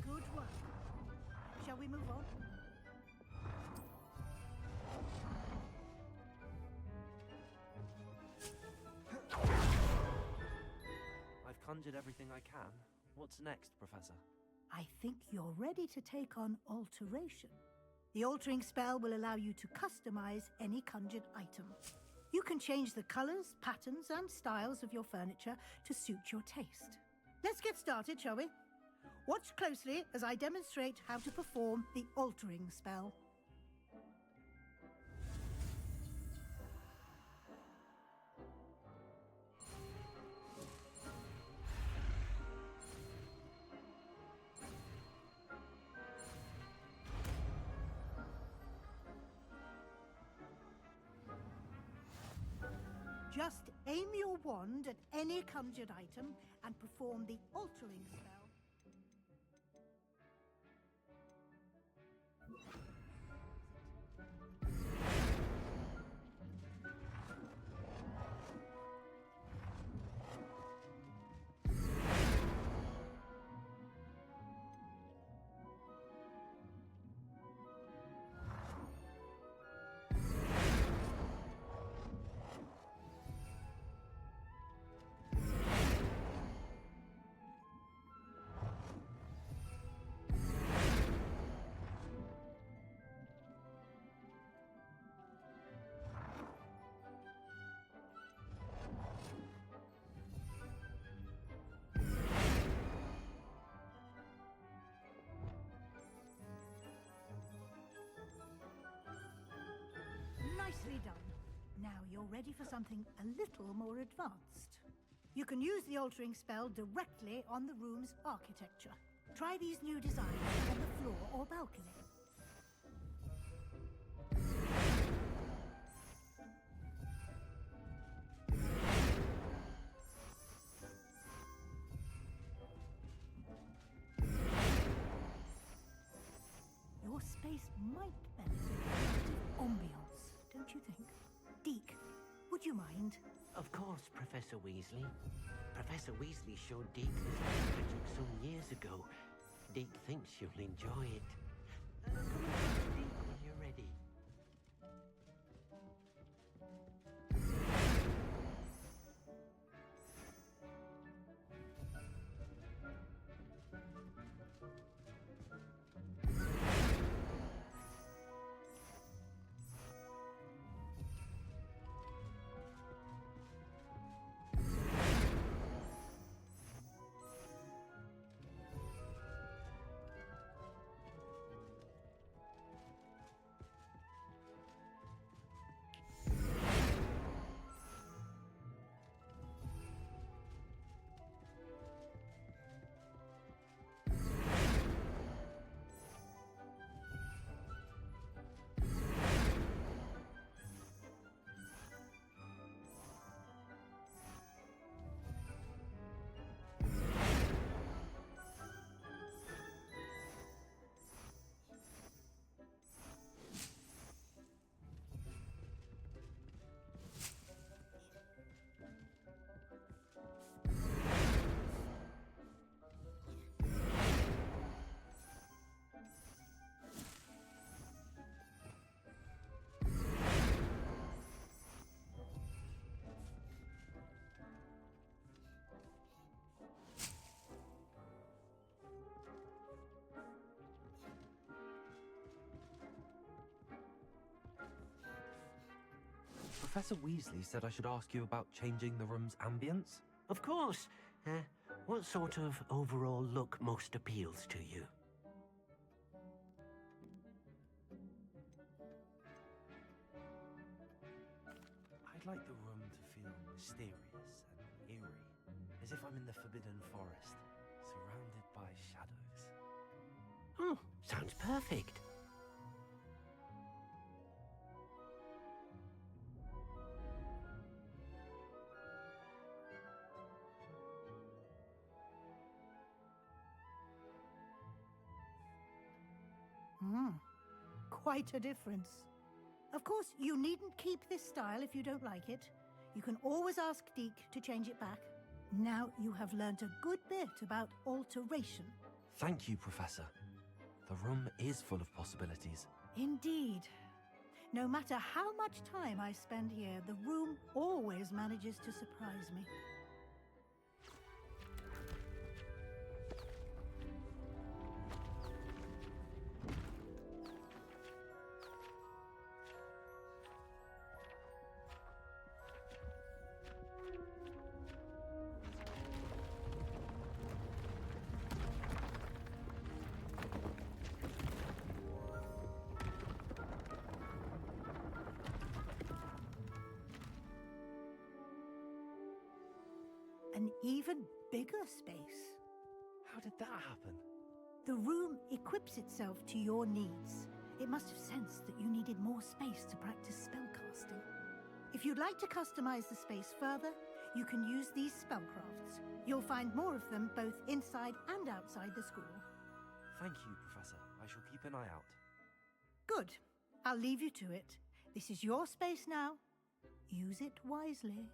I: Good work. Shall we move on?
A: I've conjured everything I can. What's next, Professor?
I: I think you're ready to take on alteration. The altering spell will allow you to customize any conjured item. You can change the colors, patterns, and styles of your furniture to suit your taste. Let's get started, shall we? Watch closely as I demonstrate how to perform the altering spell. Just aim your wand at any conjured item and perform the altering spell. Now you're ready for something a little more advanced. You can use the altering spell directly on the room's architecture. Try these new designs on the floor or balcony. Your space might benefit from a bit of ambiance, don't you think? Deke, would you mind?
K: Of course, Professor Weasley. Professor Weasley showed Deke this magic some years ago. Deke thinks you'll enjoy it. Come and talk to Deke when you're ready.
A: Professor Weasley said I should ask you about changing the room's ambience.
K: Of course. What sort of overall look most appeals to you?
A: I'd like the room to feel mysterious and eerie, as if I'm in the Forbidden Forest, surrounded by shadows.
K: Oh, sounds perfect.
I: Quite a difference. Of course, you needn't keep this style if you don't like it. You can always ask Deke to change it back. Now you have learnt a good bit about alteration.
A: Thank you, Professor. The room is full of possibilities.
I: Indeed. No matter how much time I spend here, the room always manages to surprise me. An even bigger space.
A: How did that happen?
I: The room equips itself to your needs. It must have sensed that you needed more space to practice spellcasting. If you'd like to customize the space further, you can use these spellcrafts. You'll find more of them both inside and outside the school.
A: Thank you, Professor. I shall keep an eye out.
I: Good. I'll leave you to it. This is your space now. Use it wisely.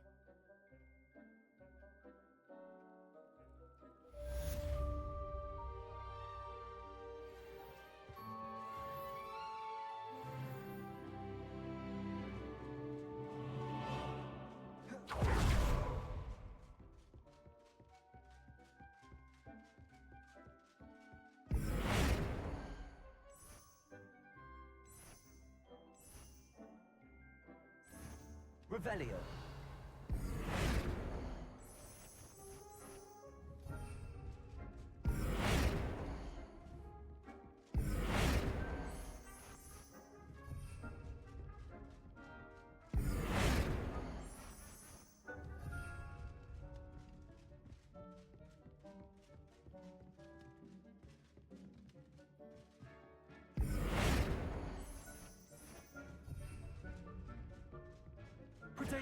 A: Revelio.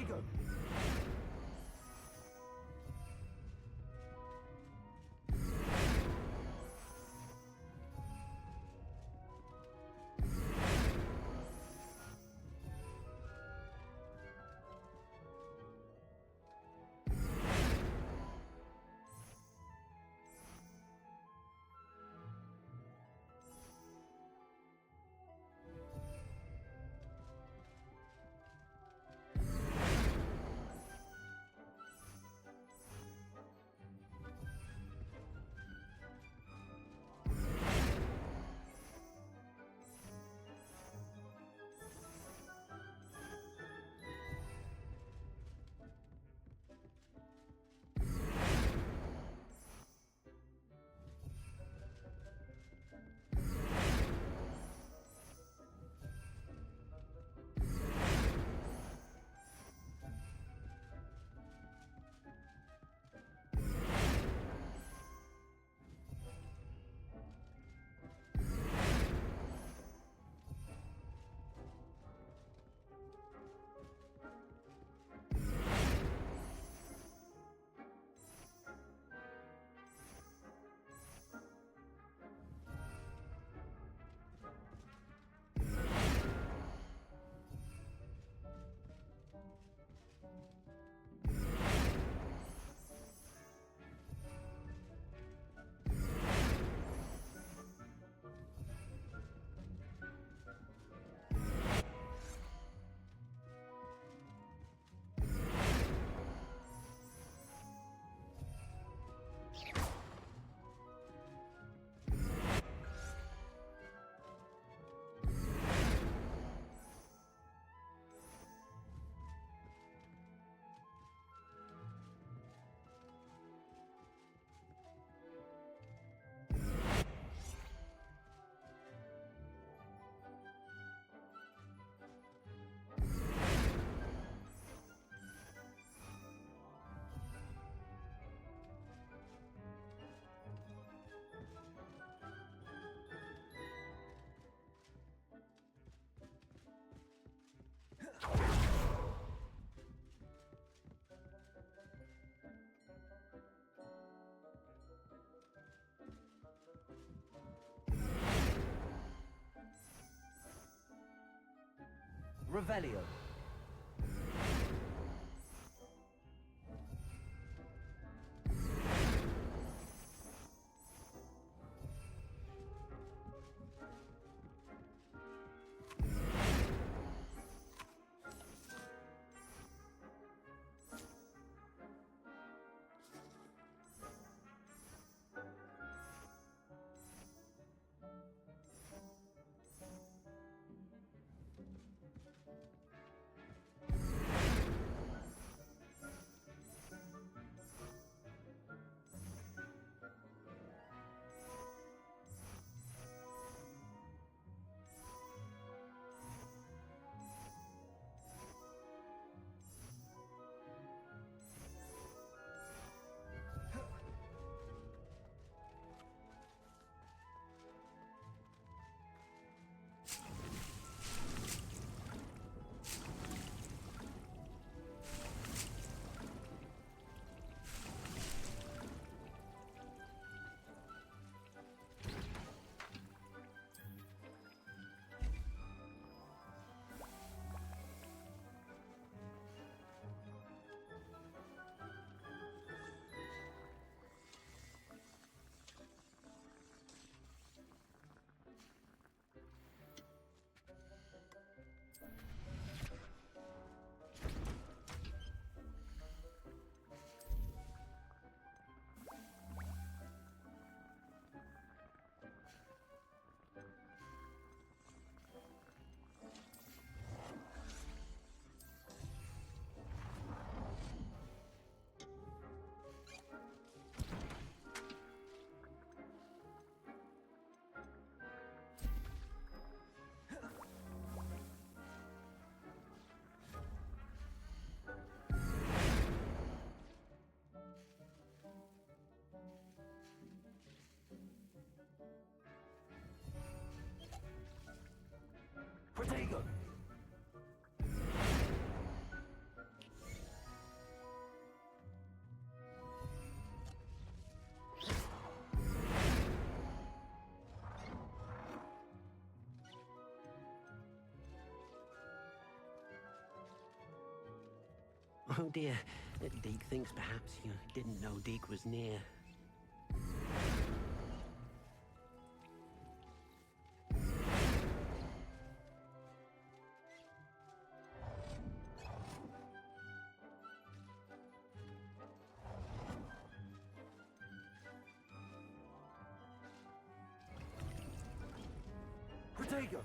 L: we go.
A: Revelio.
K: Oh dear. Deke thinks perhaps you didn't know Deke was near.
L: Protego!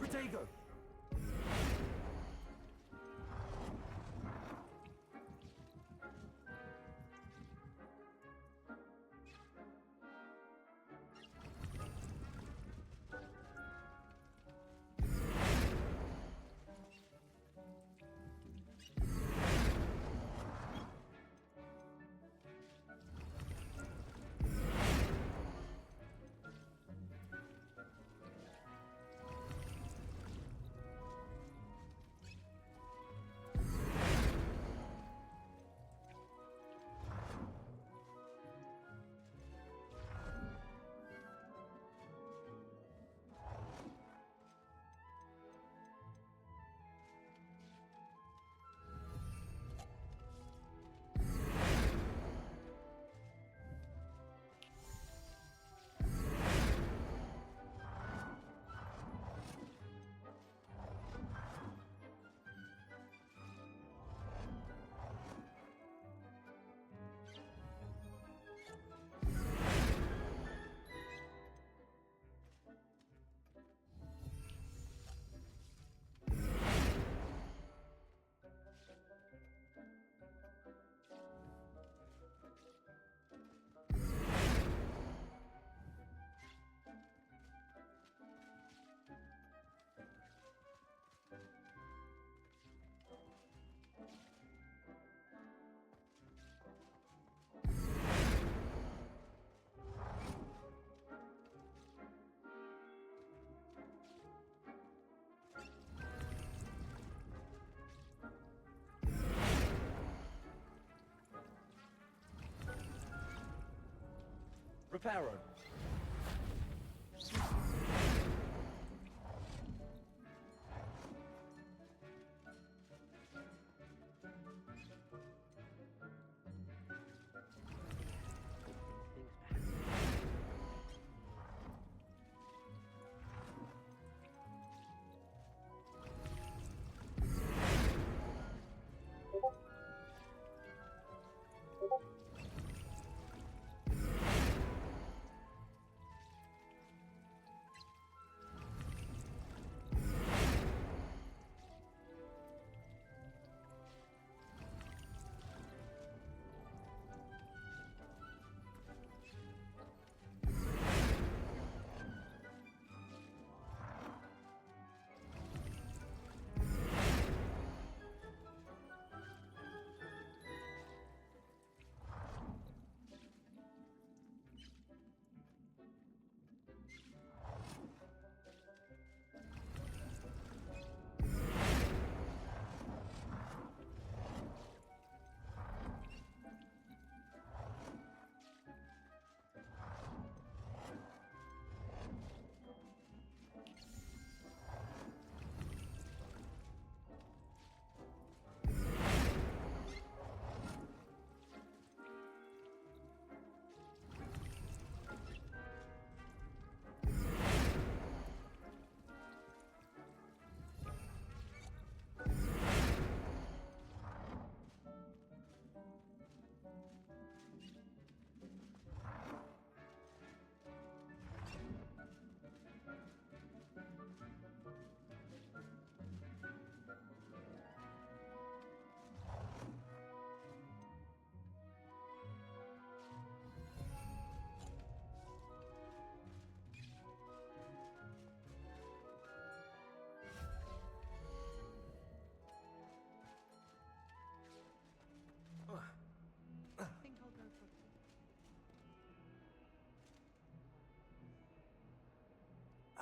L: Protego! Reparo.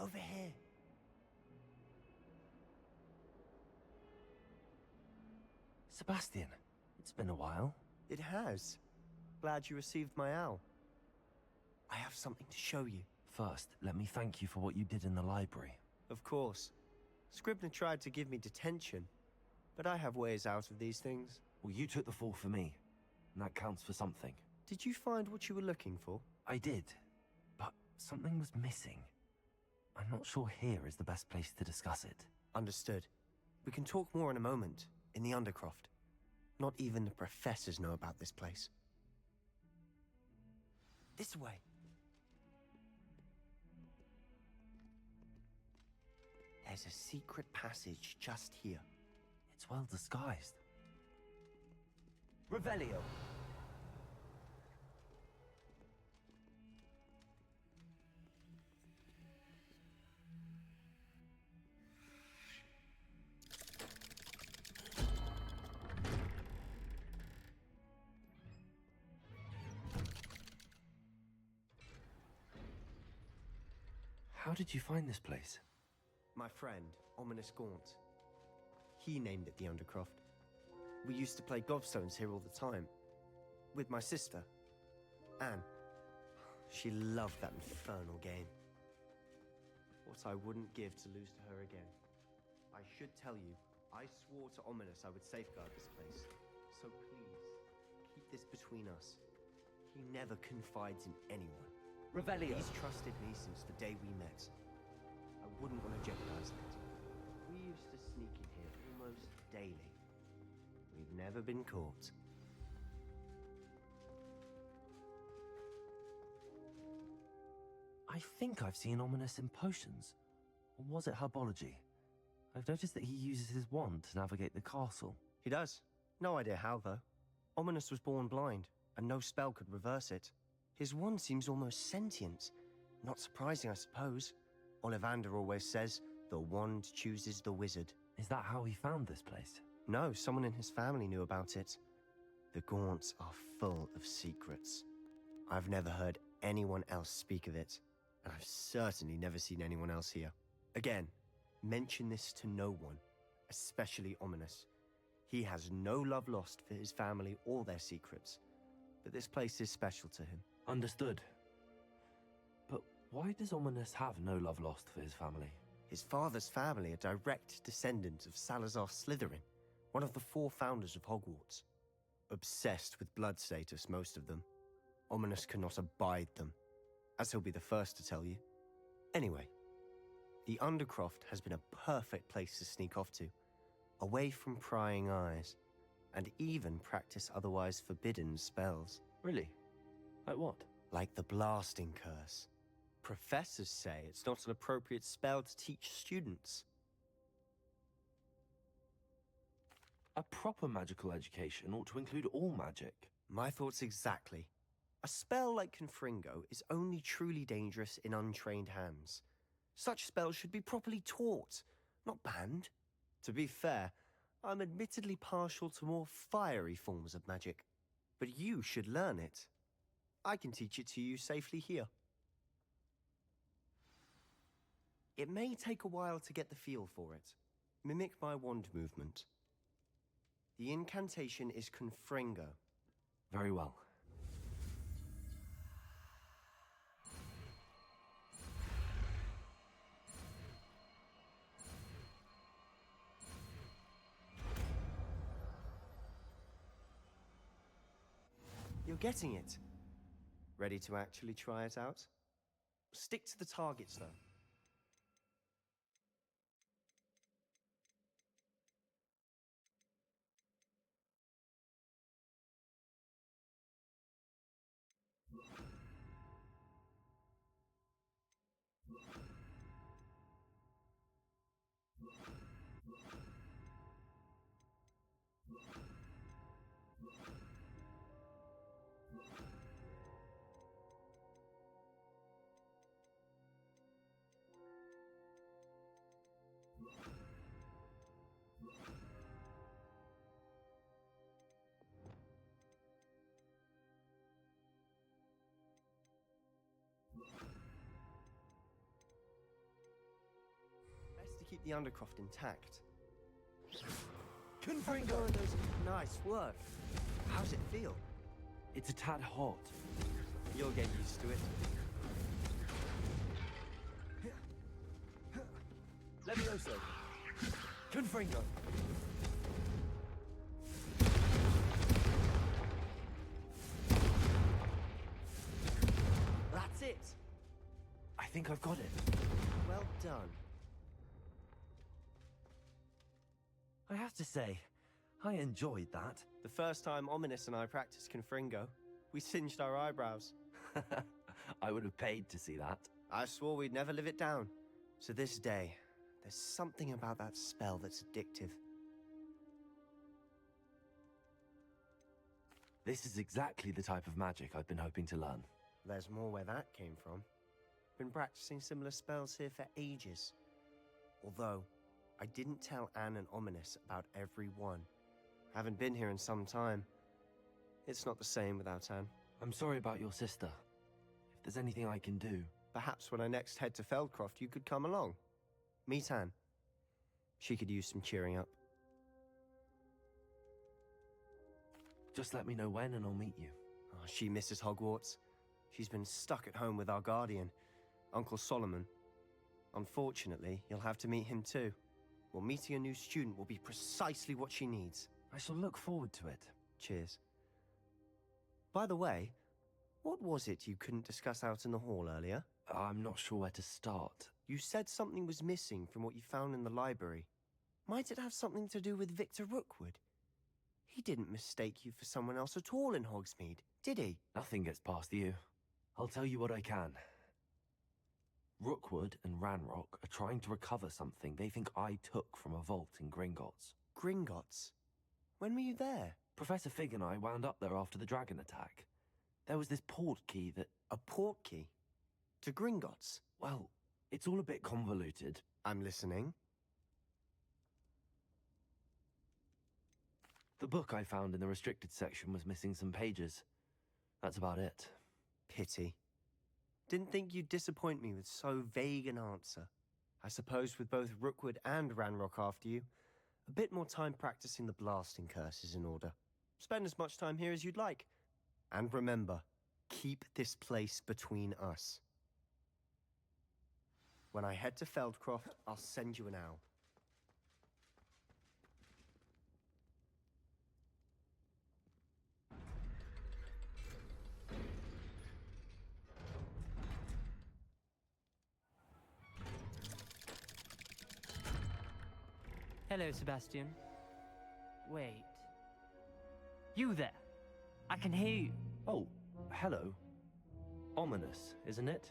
M: Over here.
A: Sebastian, it's been a while.
M: It has. Glad you received my owl. I have something to show you.
A: First, let me thank you for what you did in the library.
M: Of course. Scribner tried to give me detention, but I have ways out of these things.
A: Well, you took the fall for me, and that counts for something.
M: Did you find what you were looking for?
A: I did, but something was missing. I'm not sure here is the best place to discuss it.
M: Understood. We can talk more in a moment, in the Undercroft. Not even the professors know about this place. This way. There's a secret passage just here.
A: It's well disguised.
L: Revelio.
A: How did you find this place?
M: My friend, Ominous Gaunt. He named it the Undercroft. We used to play gobstones here all the time. With my sister, Anne. She loved that infernal game. What I wouldn't give to lose to her again. I should tell you, I swore to Ominous I would safeguard this place. So please, keep this between us. He never confides in anyone.
L: Revelio.
M: He's trusted me since the day we met. I wouldn't want to jeopardize that. We used to sneak in here almost daily. We've never been caught.
A: I think I've seen Ominous in potions. Or was it herbology? I've noticed that he uses his wand to navigate the castle.
M: He does. No idea how, though. Ominous was born blind, and no spell could reverse it. His wand seems almost sentient. Not surprising, I suppose. Ollivander always says, the wand chooses the wizard.
A: Is that how he found this place?
M: No, someone in his family knew about it. The Gaunts are full of secrets. I've never heard anyone else speak of it, and I've certainly never seen anyone else here. Again, mention this to no one, especially Ominous. He has no love lost for his family or their secrets, but this place is special to him.
A: Understood. But why does Ominous have no love lost for his family?
M: His father's family are direct descendants of Salazar Slytherin, one of the 4 founders of Hogwarts. Obsessed with blood status, most of them. Ominous cannot abide them, as he'll be the first to tell you. Anyway, the Undercroft has been a perfect place to sneak off to, away from prying eyes, and even practice otherwise forbidden spells.
A: Really? Like what?
M: Like the blasting curse. Professors say it's not an appropriate spell to teach students.
A: A proper magical education ought to include all magic.
M: My thoughts exactly. A spell like Confringo is only truly dangerous in untrained hands. Such spells should be properly taught, not banned. To be fair, I'm admittedly partial to more fiery forms of magic, but you should learn it. I can teach it to you safely here. It may take a while to get the feel for it. Mimic my wand movement. The incantation is Confringo.
A: Very well.
M: You're getting it. Ready to actually try it out? Stick to the targets, though. the Undercroft intact.
A: Confringo!
M: Nice work. How's it feel?
A: It's a tad hot.
M: You'll get used to it.
L: Levioso. Confringo.
M: That's it.
A: I think I've got it.
M: Well done.
A: I have to say, I enjoyed that.
M: The first time Ominous and I practiced Confringo, we singed our eyebrows.
A: I would have paid to see that.
M: I swore we'd never live it down. To this day, there's something about that spell that's addictive.
A: This is exactly the type of magic I've been hoping to learn.
M: There's more where that came from. Been practicing similar spells here for ages. Although, I didn't tell Anne and Ominous about every one. Haven't been here in some time. It's not the same without Anne.
A: I'm sorry about your sister. If there's anything I can do...
M: Perhaps when I next head to Feldcroft, you could come along. Meet Anne. She could use some cheering up.
A: Just let me know when and I'll meet you.
M: Oh, she misses Hogwarts. She's been stuck at home with our guardian, Uncle Solomon. Unfortunately, you'll have to meet him too. Well, meeting a new student will be precisely what she needs.
A: I shall look forward to it.
M: Cheers. By the way, what was it you couldn't discuss out in the hall earlier?
A: I'm not sure where to start.
M: You said something was missing from what you found in the library. Might it have something to do with Victor Rookwood? He didn't mistake you for someone else at all in Hogsmeade, did he?
A: Nothing gets past you. I'll tell you what I can. Rookwood and Ranrock are trying to recover something they think I took from a vault in Gringotts.
M: Gringotts? When were you there?
A: Professor Fig and I wound up there after the dragon attack. There was this port key that...
M: A port key? To Gringotts?
A: Well, it's all a bit convoluted.
M: I'm listening.
A: The book I found in the restricted section was missing some pages. That's about it.
M: Pity. Didn't think you'd disappoint me with so vague an answer. I suppose with both Rookwood and Ranrock after you, a bit more time practicing the blasting curse is in order. Spend as much time here as you'd like. And remember, keep this place between us. When I head to Feldcroft, I'll send you an owl.
N: Hello, Sebastian. Wait. You there? I can hear you.
A: Oh, hello. Ominous, isn't it?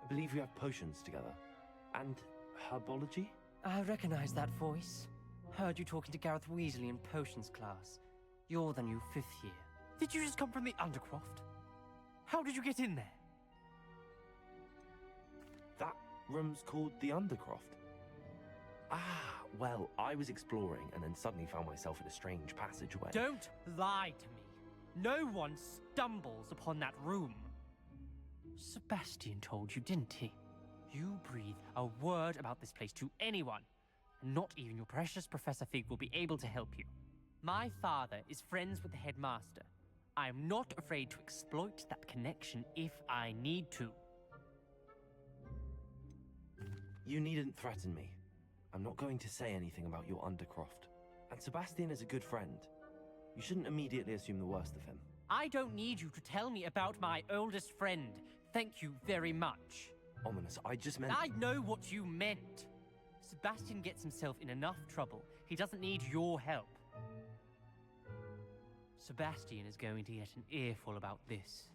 A: I believe we have potions together. And herbology?
N: I recognize that voice. Heard you talking to Gareth Weasley in potions class. You're the new 5th year. Did you just come from the Undercroft? How did you get in there?
A: That room's called the Undercroft. Ah, well, I was exploring and then suddenly found myself in a strange passageway.
N: Don't lie to me. No one stumbles upon that room. Sebastian told you, didn't he? You breathe a word about this place to anyone, and not even your precious Professor Fig will be able to help you. My father is friends with the headmaster. I am not afraid to exploit that connection if I need to.
A: You needn't threaten me. I'm not going to say anything about your Undercroft. And Sebastian is a good friend. You shouldn't immediately assume the worst of him.
N: I don't need you to tell me about my oldest friend. Thank you very much.
A: Ominous, I just meant...
N: I know what you meant. Sebastian gets himself in enough trouble. He doesn't need your help. Sebastian is going to get an earful about this.